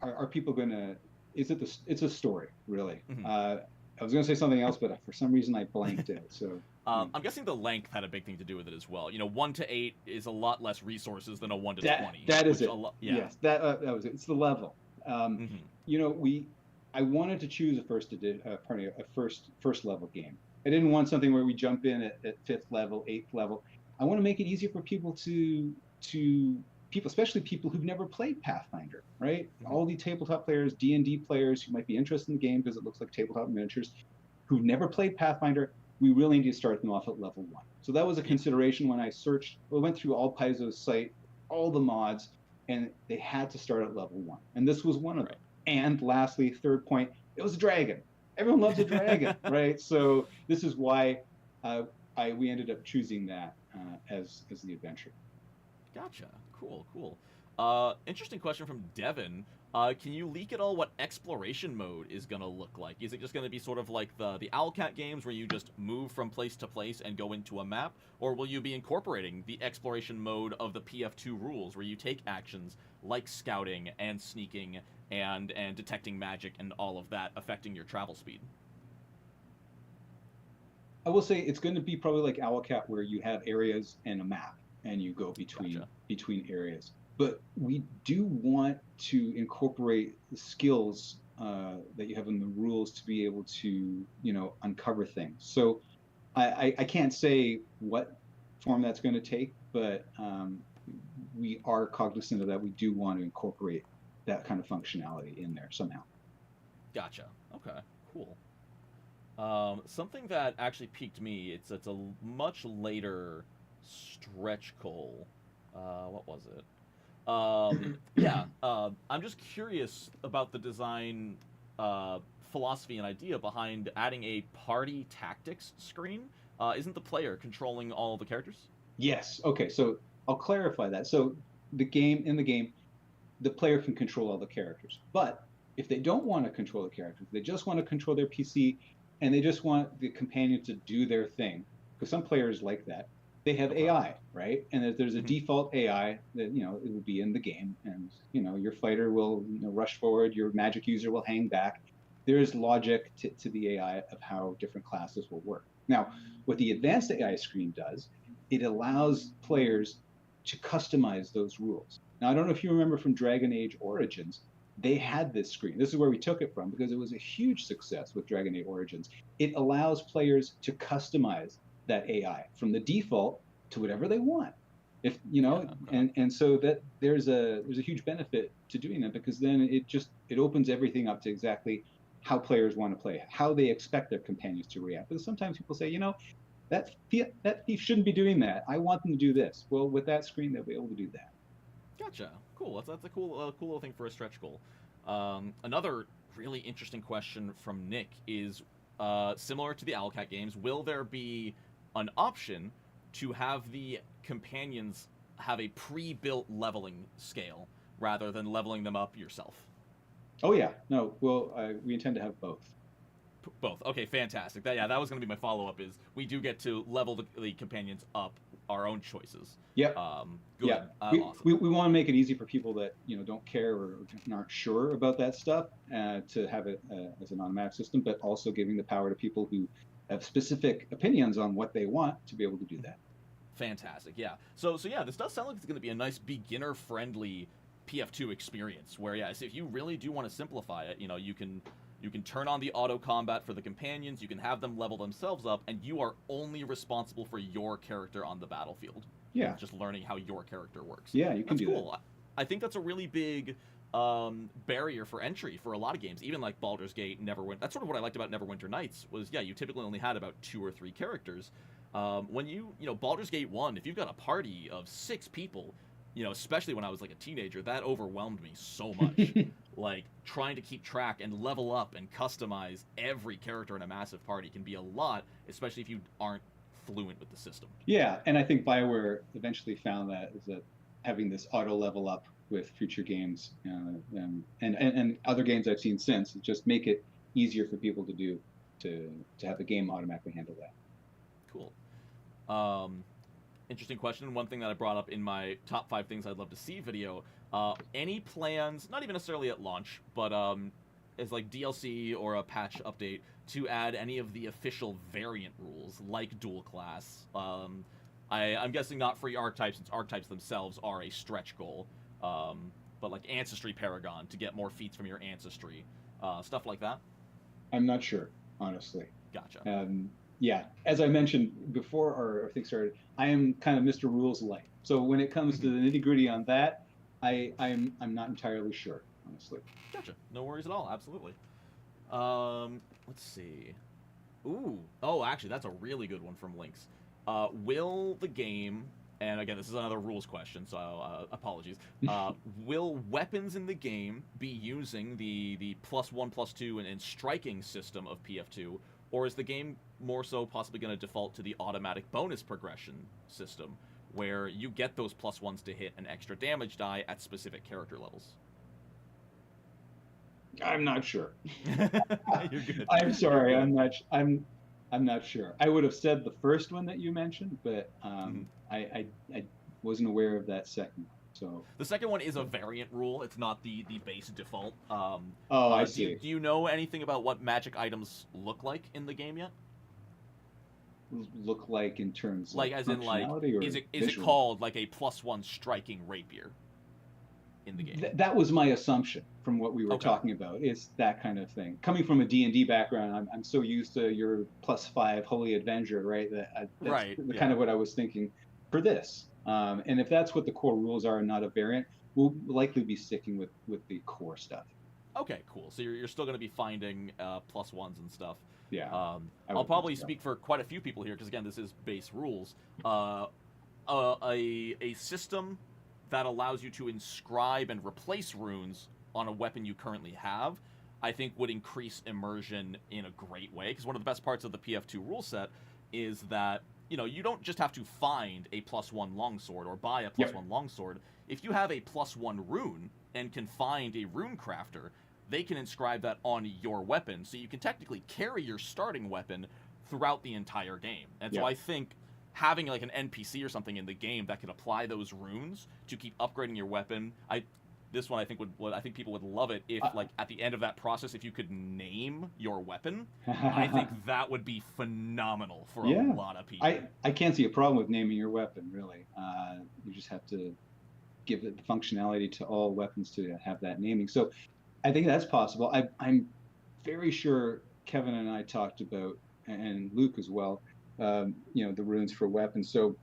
are people gonna? It's a story, really. I was gonna say something else, but for some reason I blanked it. So I'm guessing the length had a big thing to do with it as well. 1 to 8 is a lot less resources than a 1 to 20. That is it. Yes, that was it. It's the level. I wanted to choose a first level game. I didn't want something where we jump in at 5th level, 8th level. I want to make it easier for people especially people who've never played Pathfinder, right? All the tabletop players, D&D players who might be interested in the game because it looks like tabletop miniatures, who've never played Pathfinder, we really need to start them off at level 1. So that was a consideration when I searched. I went through all Paizo's site, all the mods, and they had to start at level 1. And this was one of them. And lastly, third point, it was a dragon. Everyone loves a dragon, right? So this is why we ended up choosing that as the adventure. Gotcha. Cool. Interesting question from Devin. Can you leak at all what exploration mode is going to look like? Is it just going to be sort of like the Owlcat games where you just move from place to place and go into a map? Or will you be incorporating the exploration mode of the PF2 rules where you take actions like scouting and sneaking and detecting magic and all of that affecting your travel speed? I will say it's going to be probably like Owlcat where you have areas and a map and you go between areas. But we do want to incorporate the skills that you have in the rules to be able to, uncover things. So I can't say what form that's going to take, but we are cognizant of that. We do want to incorporate that kind of functionality in there somehow. Gotcha. Okay, cool. Something that actually piqued me, it's a much later stretch goal. What was it? I'm just curious about the design philosophy and idea behind adding a party tactics screen. Isn't the player controlling all the characters? Yes. Okay, so I'll clarify that. So in the game, the player can control all the characters. But if they don't want to control the characters, they just want to control their PC, and they just want the companion to do their thing, because some players like that. They have AI, right? And there's a default AI that, it will be in the game, and, your fighter will rush forward, your magic user will hang back. There's logic to the AI of how different classes will work. Now, what the advanced AI screen does, it allows players to customize those rules. Now, I don't know if you remember from Dragon Age Origins, they had this screen. This is where we took it from, because it was a huge success with Dragon Age Origins. It allows players to customize that AI from the default to whatever they want. If and so that there's a huge benefit to doing that, because then it opens everything up to exactly how players want to play, how they expect their companions to react. Because sometimes people say, that thief shouldn't be doing that. I want them to do this. Well, with that screen, they'll be able to do that. Gotcha. cool. That's a cool little thing for a stretch goal. Another really interesting question from Nick is similar to the Owlcat games. Will there be an option to have the companions have a pre-built leveling scale rather than leveling them up yourself? Oh yeah, no. Well, we intend to have both. Both. Okay, fantastic. That was going to be my follow-up. Is we do get to level the companions up our own choices. Yep. Good. Yeah. Awesome. We want to make it easy for people that don't care or aren't sure about that stuff to have it as an automatic system, but also giving the power to people who have specific opinions on what they want to be able to do that. Fantastic. Yeah. So yeah, this does sound like it's going to be a nice beginner-friendly PF2 experience. Where so if you really do want to simplify it, you can turn on the auto combat for the companions, you can have them level themselves up, and you are only responsible for your character on the battlefield. Yeah. Just learning how your character works. Yeah, you can do cool. That. I think that's a really big barrier for entry for a lot of games, even like Baldur's Gate, Neverwinter. That's sort of what I liked about Neverwinter Nights was, you typically only had about 2 or 3 characters. When Baldur's Gate 1, if you've got a party of 6 people, especially when I was like a teenager, that overwhelmed me so much. Like, trying to keep track and level up and customize every character in a massive party can be a lot, especially if you aren't fluent with the system. Yeah, and I think BioWare eventually found that having this auto level up with future games and other games I've seen since just make it easier for people to do to have the game automatically handle that. Cool. Interesting question. One thing that I brought up in my top 5 things I'd love to see video. Any plans, not even necessarily at launch, but as like DLC or a patch update to add any of the official variant rules like dual class? I'm guessing not free archetypes, since archetypes themselves are a stretch goal. But like Ancestry Paragon to get more feats from your ancestry, stuff like that. I'm not sure, honestly. Gotcha. Yeah, as I mentioned before our thing started, I am kind of Mr. Rules light. So when it comes to the nitty-gritty on that, I'm not entirely sure, honestly. Gotcha. No worries at all. Absolutely. Let's see. Oh, actually, that's a really good one from Lynx. Will the game, and again, this is another rules question, so apologies. Will weapons in the game be using the +1/+2 and striking system of PF2, or is the game more so possibly going to default to the automatic bonus progression system, where you get those +1s to hit an extra damage die at specific character levels? I'm not sure. You're good. I'm sorry. I'm not sure. I would have said the first one that you mentioned, but I wasn't aware of that second one. So the second one is a variant rule. It's not the base default. I see. Do you know anything about what magic items look like in the game yet? Look like in terms like of as in like is it called like a +1 striking rapier in the game? That was my assumption from what we were talking about. Is that kind of thing. Coming from a D&D background, I'm so used to your +5 Holy Avenger, right? That's kind of what I was thinking for this. And if that's what the core rules are and not a variant, we'll likely be sticking with the core stuff. Okay, cool. So you're still going to be finding +1s and stuff. Yeah. I'll probably speak for quite a few people here because, again, this is base rules. A system that allows you to inscribe and replace runes on a weapon you currently have, I think would increase immersion in a great way. Because one of the best parts of the PF2 rule set is that, you don't just have to find a +1 longsword or buy a +1 longsword. If you have a +1 rune and can find a rune crafter, they can inscribe that on your weapon, so you can technically carry your starting weapon throughout the entire game. And so I think having like an NPC or something in the game that can apply those runes to keep upgrading your weapon, I think people would love it if like at the end of that process, if you could name your weapon. I think that would be phenomenal for a lot of people. I can't see a problem with naming your weapon, really. You just have to give it the functionality to all weapons to have that naming. So I think that's possible. I'm very sure Kevin and I talked about, and Luke as well, the runes for weapons. So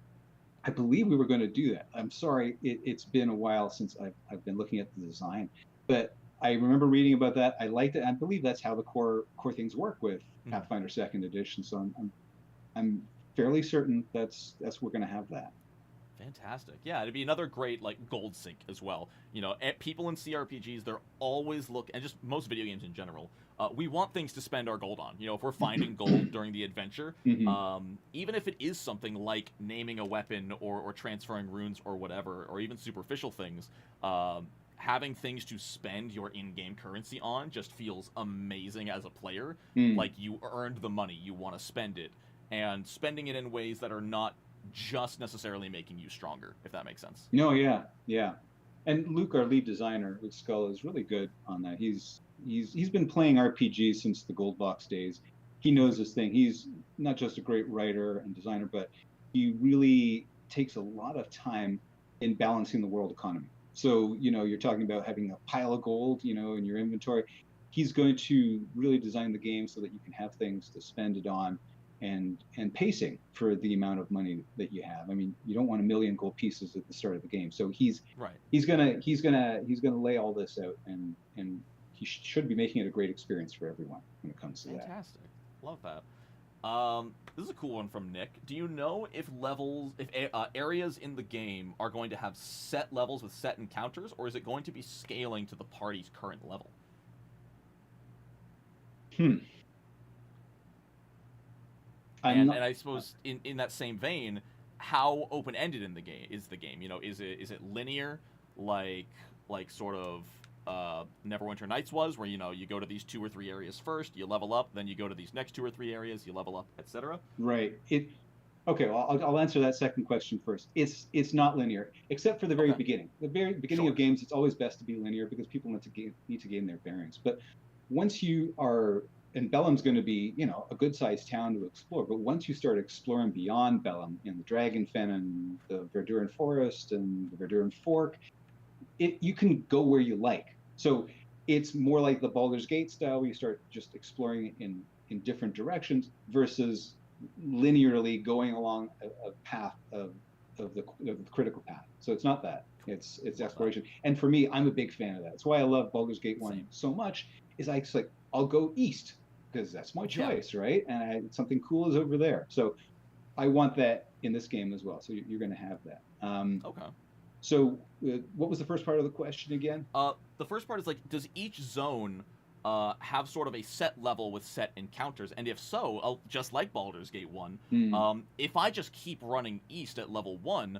I believe we were going to do that. I'm sorry, it's been a while since I've been looking at the design, but I remember reading about that. I liked it. I believe that's how the core things work with Pathfinder 2nd Edition. So I'm fairly certain we're going to have that. Fantastic. Yeah, it'd be another great like gold sink as well. You know, people in CRPGs, they're always and just most video games in general. We want things to spend our gold on. You know, if we're finding gold during the adventure, even if it is something like naming a weapon or transferring runes or whatever, or even superficial things, having things to spend your in-game currency on just feels amazing as a player. Like you earned the money, you want to spend it, and spending it in ways that are not just necessarily making you stronger, if that makes sense. No, yeah. And Luke, our lead designer with Skull, is really good on that. He's been playing RPGs since the Gold Box days. He knows this thing. He's not just a great writer and designer, but he really takes a lot of time in balancing the world economy. So, you know, you're talking about having a pile of gold, you know, in your inventory. He's going to really design the game so that you can have things to spend it on, and pacing for the amount of money that you have. I mean, you don't want 1 million gold pieces at the start of the game. So he's gonna lay all this out, and he should be making it a great experience for everyone when it comes to that. Fantastic. Love that. This is a cool one from Nick. Do you know if areas in the game are going to have set levels with set encounters, or is it going to be scaling to the party's current level? And I suppose in that same vein, how open-ended in the game is the game? You know, is it linear, like sort of Neverwinter Nights was, where, you know, you go to these 2 or 3 areas first, you level up, then you go to these next 2 or 3 areas, you level up, etc. Right. Okay. Well, I'll answer that second question first. It's not linear, except for the very beginning. The very beginning of games, it's always best to be linear because people need to gain their bearings. But once you are, and Bellum's going to be, you know, a good-sized town to explore. But once you start exploring beyond Bellum, in the Dragonfen and the Verduran Forest and the Verduran Fork, you can go where you like. So it's more like the Baldur's Gate style, where you start just exploring in different directions versus linearly going along a path of the critical path. So it's not that. It's exploration. And for me, I'm a big fan of that. That's why I love Baldur's Gate 1 so much. Is it's like, I'll go east because that's my choice, right? And something cool is over there. So I want that in this game as well. So you're going to have that. Okay. So what was the first part of the question again? The first part is like, does each zone have sort of a set level with set encounters? And if so, just like Baldur's Gate 1, if I just keep running east at level 1,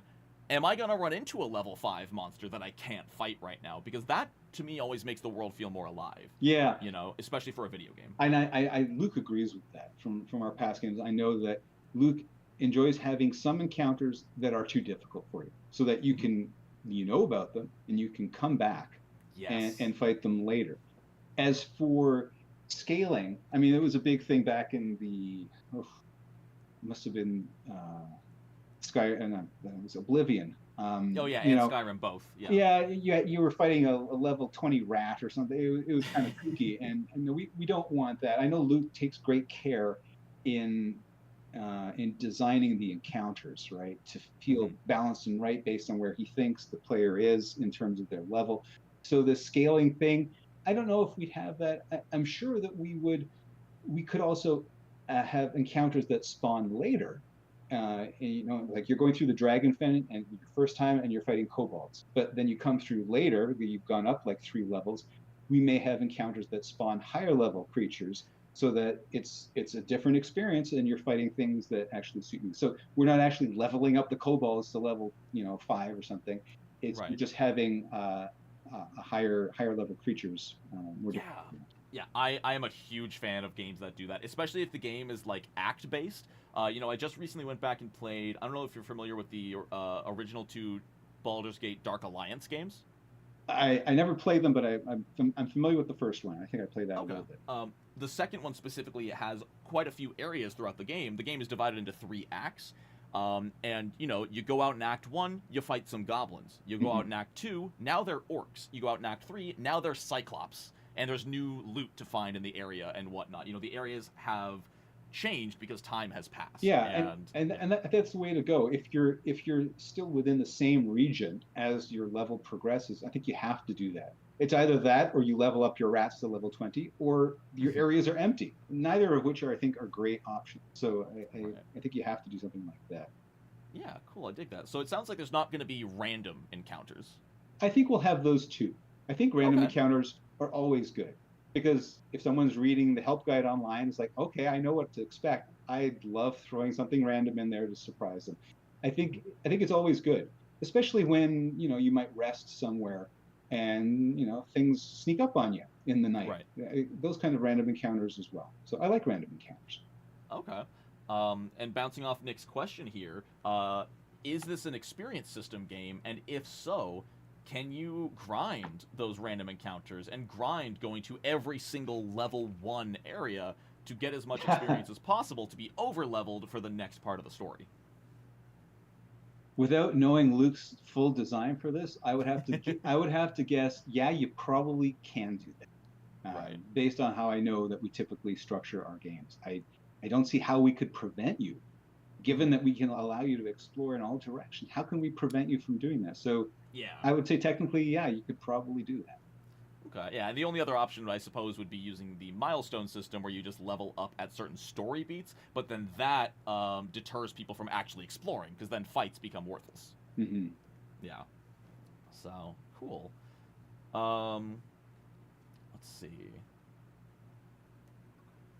am I going to run into a level 5 monster that I can't fight right now? Because that, to me, always makes the world feel more alive. Yeah. You know, especially for a video game. And Luke agrees with that from our past games. I know that Luke enjoys having some encounters that are too difficult for you, so that you can, you know about them, and you can come back and fight them later. As for scaling, I mean, it was a big thing back in the, must have been it was Oblivion. Skyrim both. Yeah, you were fighting a level 20 rat or something. It was kind of kooky, and we don't want that. I know Luke takes great care in designing the encounters, right, to feel balanced and right based on where he thinks the player is in terms of their level. So the scaling thing, I don't know if we'd have that. I'm sure that we could also have encounters that spawn later. You know, like you're going through the Dragonfen and your first time and you're fighting kobolds, but then you come through later, you've gone up like 3 levels. We may have encounters that spawn higher level creatures, so that it's a different experience and you're fighting things that actually suit you. So we're not actually leveling up the kobolds to level 5 or something. It's just having higher level creatures. Yeah, I am a huge fan of games that do that, especially if the game is like act based. I just recently went back and played, I don't know if you're familiar with the original 2 Baldur's Gate Dark Alliance games. I never played them, but I'm familiar with the first one. I think I played that a little bit. The second one specifically has quite a few areas throughout the game. The game is divided into 3 acts. And, you go out in Act 1, you fight some goblins. You go out in Act 2, now they're orcs. You go out in Act 3, now they're cyclops. And there's new loot to find in the area and whatnot. The areas have changed because time has passed. Yeah, and that's the way to go. If you're still within the same region as your level progresses, I think you have to do that. It's either that or you level up your rats to level 20, or your areas are empty. Neither of which I think are great options. So I think you have to do something like that. Yeah, cool. I dig that. So it sounds like there's not going to be random encounters. I think we'll have those too. I think random Okay. encounters are always good because if someone's reading the help guide online, it's like, okay, I know what to expect. I love throwing something random in there to surprise them. I think it's always good, especially when you might rest somewhere and things sneak up on you in the night. Right. Those kind of random encounters as well. So I like random encounters. Okay. And bouncing off Nick's question here, is this an experience system game? And if so, can you grind those random encounters and grind going to every single level 1 area to get as much experience as possible to be over leveled for the next part of the story? Without knowing Luke's full design for this, I would have to guess, yeah, you probably can do that. Right. Based on how I know that we typically structure our games. I don't see how we could prevent you, given that we can allow you to explore in all directions. How can we prevent you from doing that? So Yeah. I would say technically, yeah, you could probably do that. Okay, yeah, and the only other option, I suppose, would be using the milestone system where you just level up at certain story beats, but then that deters people from actually exploring, because then fights become worthless. Mm-hmm. Yeah. So, cool. Let's see.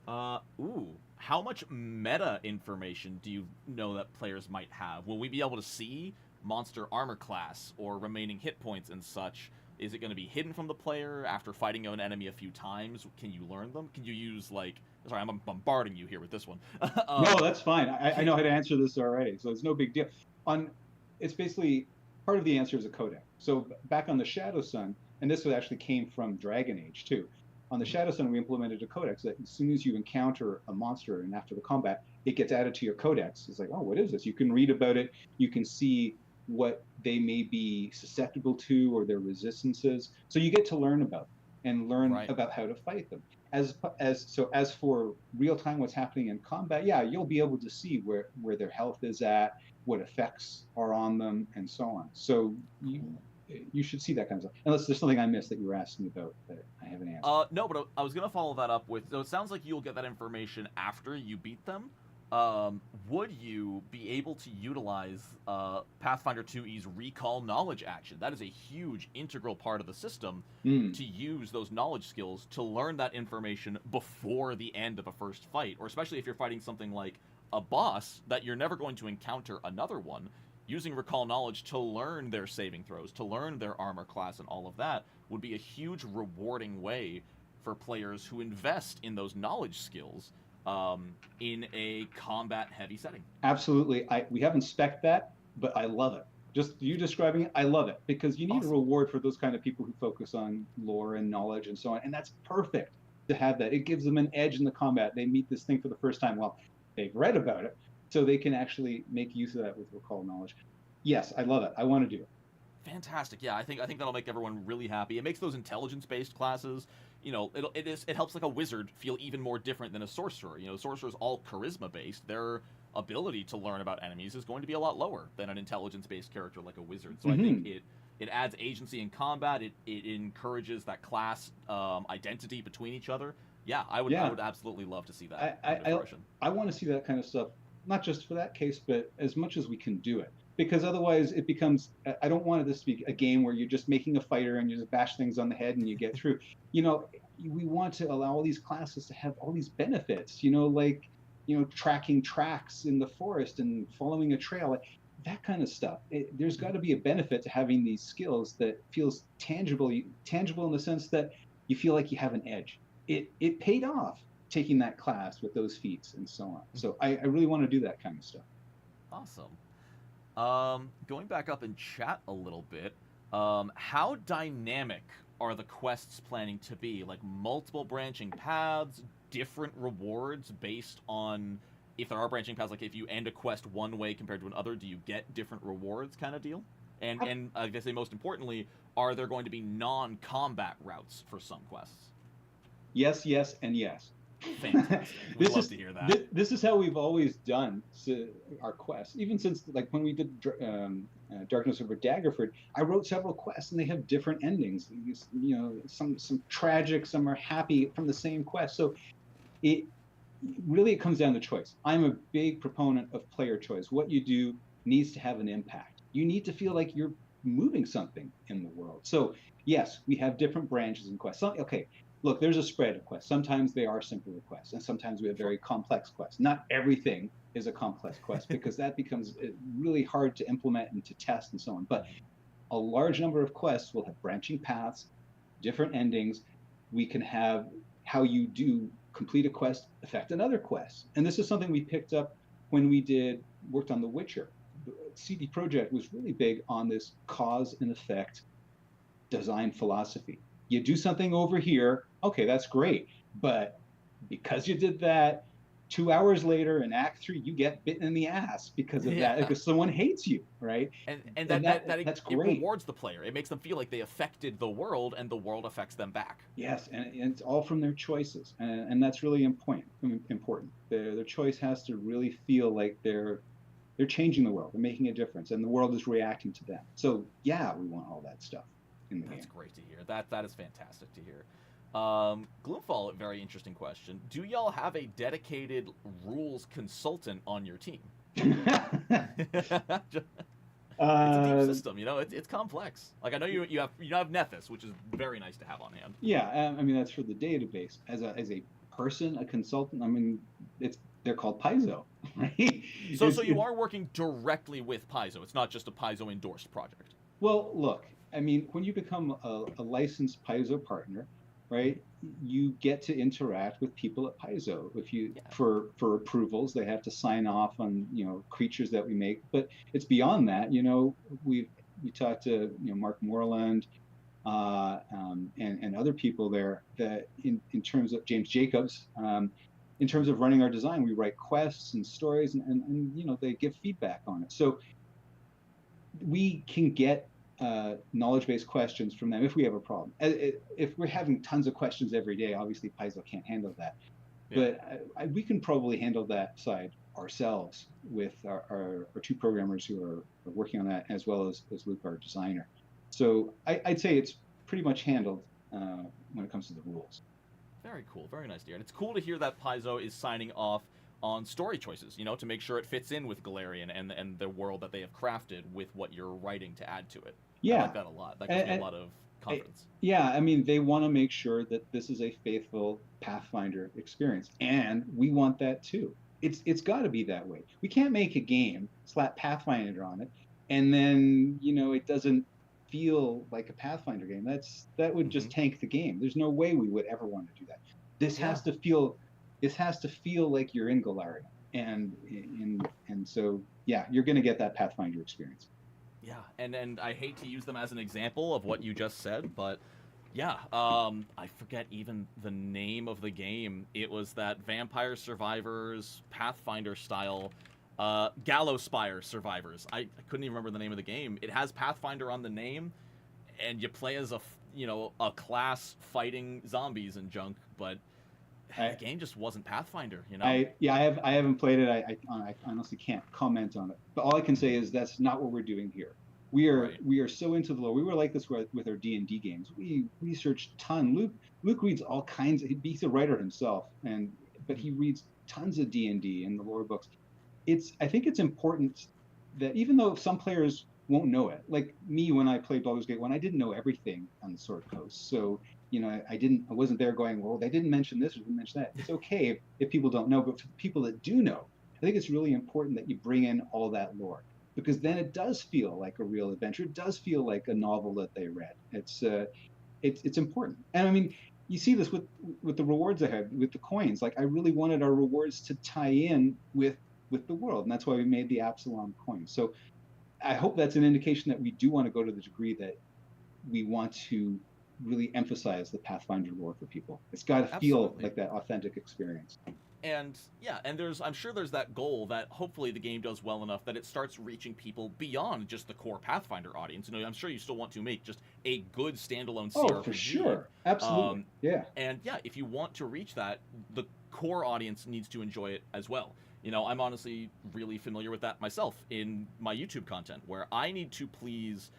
How much meta information do you know that players might have? Will we be able to see monster armor class or remaining hit points and such? Is it going to be hidden from the player after fighting an enemy a few times? Can you learn them? Can you use, like... Sorry, I'm bombarding you here with this one. No, that's fine. I know how to answer this already, so it's no big deal. It's basically, part of the answer is a codec. So back on the Shadow Sun, and this actually came from Dragon Age too. On the Shadow Sun, we implemented a codex that as soon as you encounter a monster and after the combat, it gets added to your codex. It's like, oh, what is this? You can read about it. You can see what they may be susceptible to or their resistances. So you get to learn about them and learn about how to fight them. As for real time, what's happening in combat, yeah, you'll be able to see where their health is at, what effects are on them, and so on. So you should see that kind of stuff. Unless there's something I missed that you were asking about that I haven't answered. No, but I was going to follow that up with... So it sounds like you'll get that information after you beat them. Would you be able to utilize Pathfinder 2e's recall knowledge action? That is a huge integral part of the system to use those knowledge skills to learn that information before the end of a first fight, or especially if you're fighting something like a boss that you're never going to encounter another one. Using recall knowledge to learn their saving throws, to learn their armor class and all of that would be a huge rewarding way for players who invest in those knowledge skills in a combat-heavy setting. Absolutely. We haven't spec'd that, but I love it. Just you describing it, I love it, because you need a reward for those kind of people who focus on lore and knowledge and so on, and that's perfect to have that. It gives them an edge in the combat. They meet this thing for the first time. Well, they've read about it, so they can actually make use of that with recall knowledge. Yes, I love it. I want to do it. Fantastic. Yeah, I think that'll make everyone really happy. It makes those intelligence-based classes, it helps like a wizard feel even more different than a sorcerer. Sorcerers all charisma-based. Their ability to learn about enemies is going to be a lot lower than an intelligence-based character like a wizard. So I think it adds agency in combat. It encourages that class identity between each other. Yeah, I would absolutely love to see that. I want to see that kind of stuff, not just for that case, but as much as we can do it. Because otherwise it becomes, I don't want this to be a game where you're just making a fighter and you just bash things on the head and you get through. We want to allow all these classes to have all these benefits, like, tracking tracks in the forest and following a trail, like that kind of stuff. There's got to be a benefit to having these skills that feels tangible in the sense that you feel like you have an edge. It paid off taking that class with those feats and so on. So I really want to do that kind of stuff. Awesome. Going back up in chat a little bit, how dynamic are the quests planning to be? Like multiple branching paths, different rewards based on if there are branching paths, like if you end a quest one way compared to another, do you get different rewards kind of deal? And I guess most importantly, are there going to be non-combat routes for some quests? Yes, yes, and yes. Fantastic. We'd love to hear that. This is how we've always done our quests. Even since, like, when we did Darkness Over Daggerford, I wrote several quests, and they have different endings. Some tragic, some are happy from the same quest. So it comes down to choice. I'm a big proponent of player choice. What you do needs to have an impact. You need to feel like you're moving something in the world. So yes, we have different branches in quests. Okay, look, there's a spread of quests. Sometimes they are simple quests, and sometimes we have very complex quests. Not everything is a complex quest because that becomes really hard to implement and to test and so on. But a large number of quests will have branching paths, different endings. We can have how you do complete a quest affect another quest. And this is something we picked up when we worked on The Witcher. CD Projekt was really big on this cause and effect design philosophy. You do something over here, okay, that's great. But because you did that, 2 hours later in Act 3, you get bitten in the ass because of that, because someone hates you, right? And that's great. It rewards the player. It makes them feel like they affected the world, and the world affects them back. Yes, and it's all from their choices, and that's really important. Their choice has to really feel like they're changing the world, they're making a difference, and the world is reacting to them. So yeah, we want all that stuff in the game. That's great to hear. That is fantastic to hear. Gloomfall, very interesting question. Do y'all have a dedicated rules consultant on your team? It's a deep system, you know. It's complex. Like I know you have Nethys, which is very nice to have on hand. Yeah, I mean that's for the database. As a person, a consultant. I mean, they're called Paizo, right? So you are working directly with Paizo. It's not just a Paizo endorsed project. Well, look, I mean, when you become a licensed Paizo partner, right, you get to interact with people at Paizo. If you for approvals, they have to sign off on creatures that we make. But it's beyond that. We talked to Mark Moreland and other people there that in terms of James Jacobs. In terms of running our design, we write quests and stories, and they give feedback on it. So we can get knowledge-based questions from them if we have a problem. If we're having tons of questions every day, obviously Paizo can't handle that. Yeah. But we can probably handle that side ourselves with our two programmers who are working on that, as well as Luke, our designer. So I'd say it's pretty much handled when it comes to the rules. Very cool. Very nice to hear. And it's cool to hear that Paizo is signing off on story choices, to make sure it fits in with Galarian and the world that they have crafted with what you're writing to add to it. Yeah. I like that a lot. That gives me a lot of confidence. Yeah, I mean, they want to make sure that this is a faithful Pathfinder experience, and we want that too. It's got to be that way. We can't make a game, slap Pathfinder on it, and then, it doesn't feel like a Pathfinder game. That would just tank the game. There's no way we would ever want to do that. This has to feel like you're in Galarian, and so yeah, you're going to get that Pathfinder experience. Yeah, and I hate to use them as an example of what you just said, but yeah, I forget even the name of the game. It was that Vampire Survivors Pathfinder style. Gallowspire Survivors. I couldn't even remember the name of the game. It has Pathfinder on the name, and you play as a class fighting zombies and junk, but the game just wasn't Pathfinder, I haven't played it. I honestly can't comment on it. But all I can say is that's not what we're doing here. We are so into the lore. We were like this with our D&D games. We researched a ton. Luke reads all kinds. He's a writer himself, but he reads tons of D&D and the lore books. I think it's important that even though some players won't know it, like me when I played Baldur's Gate 1, I didn't know everything on the Sword Coast. So, I wasn't there going, well, they didn't mention this or didn't mention that. It's okay if people don't know, but for the people that do know, I think it's really important that you bring in all that lore, because then it does feel like a real adventure. It does feel like a novel that they read. It's important. And I mean, you see this with the rewards I had with the coins. Like I really wanted our rewards to tie in with the world, and that's why we made the Absalom coin. So I hope that's an indication that we do want to go to the degree that we want to really emphasize the Pathfinder lore for people. It's got to feel like that authentic experience. And yeah, and I'm sure there's that goal that hopefully the game does well enough that it starts reaching people beyond just the core Pathfinder audience. I'm sure you still want to make just a good standalone CRPG. Oh, for sure. Absolutely. Yeah. And yeah, if you want to reach that, the core audience needs to enjoy it as well. I'm honestly really familiar with that myself in my YouTube content, where I need to please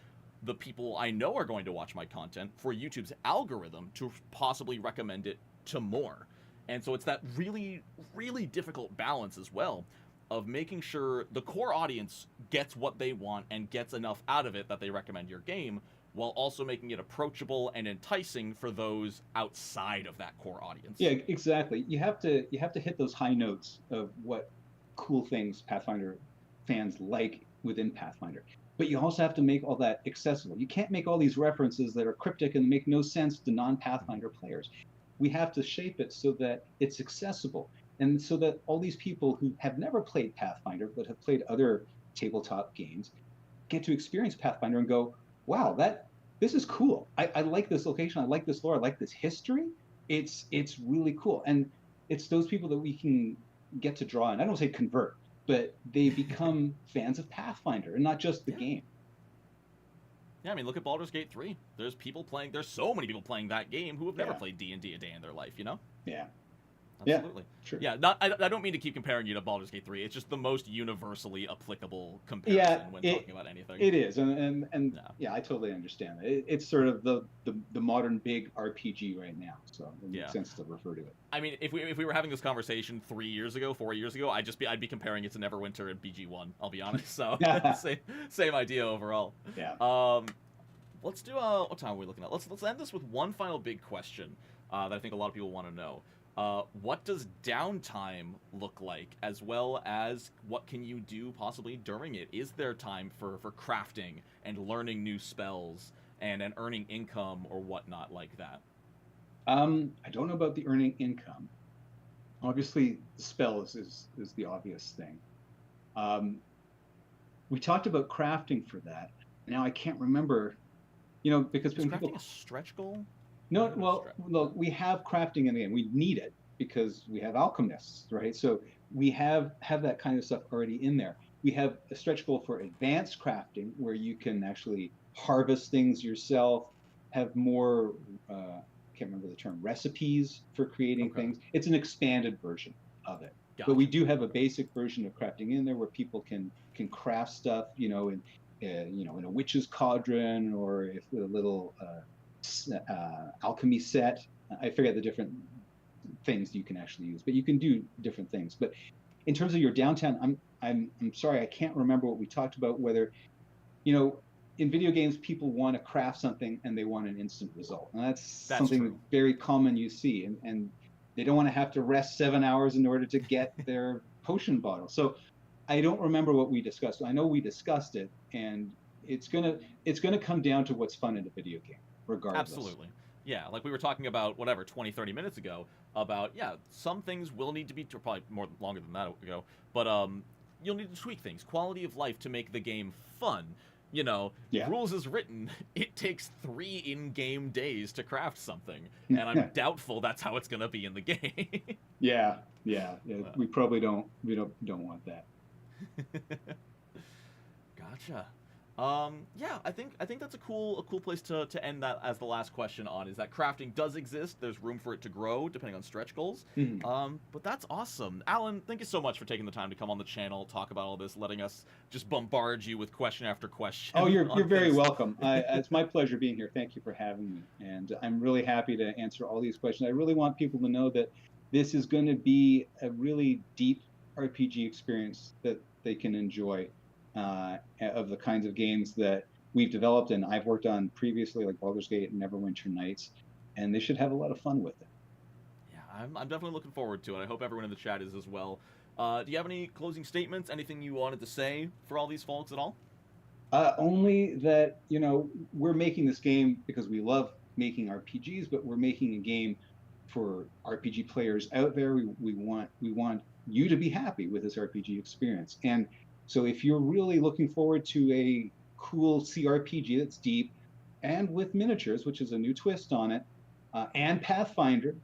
the people I know are going to watch my content for YouTube's algorithm to possibly recommend it to more. And so it's that really, really difficult balance as well of making sure the core audience gets what they want and gets enough out of it that they recommend your game, while also making it approachable and enticing for those outside of that core audience. Yeah, exactly. You have to hit those high notes of what cool things Pathfinder fans like within Pathfinder. But you also have to make all that accessible. You can't make all these references that are cryptic and make no sense to non-Pathfinder players. We have to shape it so that it's accessible, and so that all these people who have never played Pathfinder but have played other tabletop games get to experience Pathfinder and go, wow, this is cool. I like this location. I like this lore. I like this history. It's really cool. And it's those people that we can get to draw in. I don't say convert, but they become fans of Pathfinder and not just the game. Yeah, I mean, look at Baldur's Gate 3. There's so many people playing that game who have never played D&D a day in their life, you know? Yeah. Absolutely. Yeah, sure. Yeah, I don't mean to keep comparing you to Baldur's Gate 3. It's just the most universally applicable comparison when talking about anything. It is, and I totally understand that. It's sort of the modern big RPG right now, so it makes sense to refer to it. I mean, if we were having this conversation 4 years ago, I'd be comparing it to Neverwinter and BG1. I'll be honest. So same idea overall. Yeah. Let's do what time are we looking at? Let's end this with one final big question that I think a lot of people want to know. What does downtime look like, as well as what can you do possibly during it? Is there time for crafting and learning new spells and earning income or whatnot like that? I don't know about the earning income. Obviously, the spells is the obvious thing. We talked about crafting for that. Now I can't remember, because is crafting a stretch goal? No, well, look, we have crafting in the game. We need it because we have alchemists, right? So we have that kind of stuff already in there. We have a stretch goal for advanced crafting where you can actually harvest things yourself, have more, I can't remember the term, recipes for creating things. It's an expanded version of it. Gotcha. But we do have a basic version of crafting in there where people can craft stuff, in a witch's cauldron, or if a little alchemy set. I forget the different things you can actually use, but you can do different things. But in terms of your downtime, I'm sorry, I can't remember what we talked about. Whether, in video games, people want to craft something and they want an instant result, and that's something true. Very common you see, and they don't want to have to rest 7 hours in order to get their potion bottle. So I don't remember what we discussed. I know we discussed it, and it's gonna come down to what's fun in a video game. Regardless. Absolutely. Yeah, like we were talking about, 20-30 minutes ago, about, some things will need to be, probably longer than that ago, but you'll need to tweak things. Quality of life to make the game fun. Rules is written, it takes 3 in-game days to craft something, and I'm doubtful that's how it's going to be in the game. Yeah. We probably don't want that. Gotcha. I think that's a cool place to end that as the last question on, is that crafting does exist. There's room for it to grow depending on stretch goals. Mm-hmm. But that's awesome. Alan, thank you so much for taking the time to come on the channel, talk about all this, letting us just bombard you with question after question. Oh, you're very welcome. It's my pleasure being here. Thank you for having me. And I'm really happy to answer all these questions. I really want people to know that this is going to be a really deep RPG experience that they can enjoy. Of the kinds of games that we've developed and I've worked on previously, like Baldur's Gate and Neverwinter Nights, and they should have a lot of fun with it. Yeah, I'm definitely looking forward to it. I hope everyone in the chat is as well. Do you have any closing statements? Anything you wanted to say for all these folks at all? Only that, we're making this game because we love making RPGs, but we're making a game for RPG players out there. We want you to be happy with this RPG experience. And so if you're really looking forward to a cool CRPG that's deep and with miniatures, which is a new twist on it, and Pathfinder,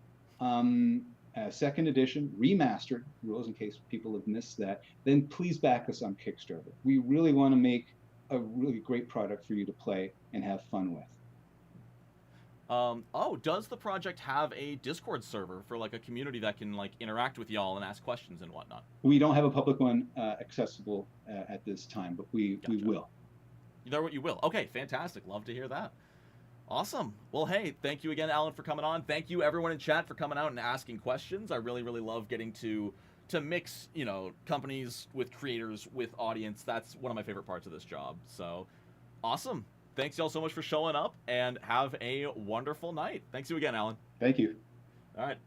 second edition, remastered rules in case people have missed that, then please back us on Kickstarter. We really want to make a really great product for you to play and have fun with. Does the project have a Discord server for like a community that can like interact with y'all and ask questions and whatnot? We don't have a public one accessible at this time, but we will. You will. Okay, fantastic. Love to hear that. Awesome. Well, hey, thank you again, Alan, for coming on. Thank you, everyone in chat, for coming out and asking questions. I really, really love getting to to mix, you know, companies with creators with audience, that's one of my favorite parts of this job. So awesome. Thanks y'all so much for showing up, and have a wonderful night. Thanks you again, Alan. Thank you. All right.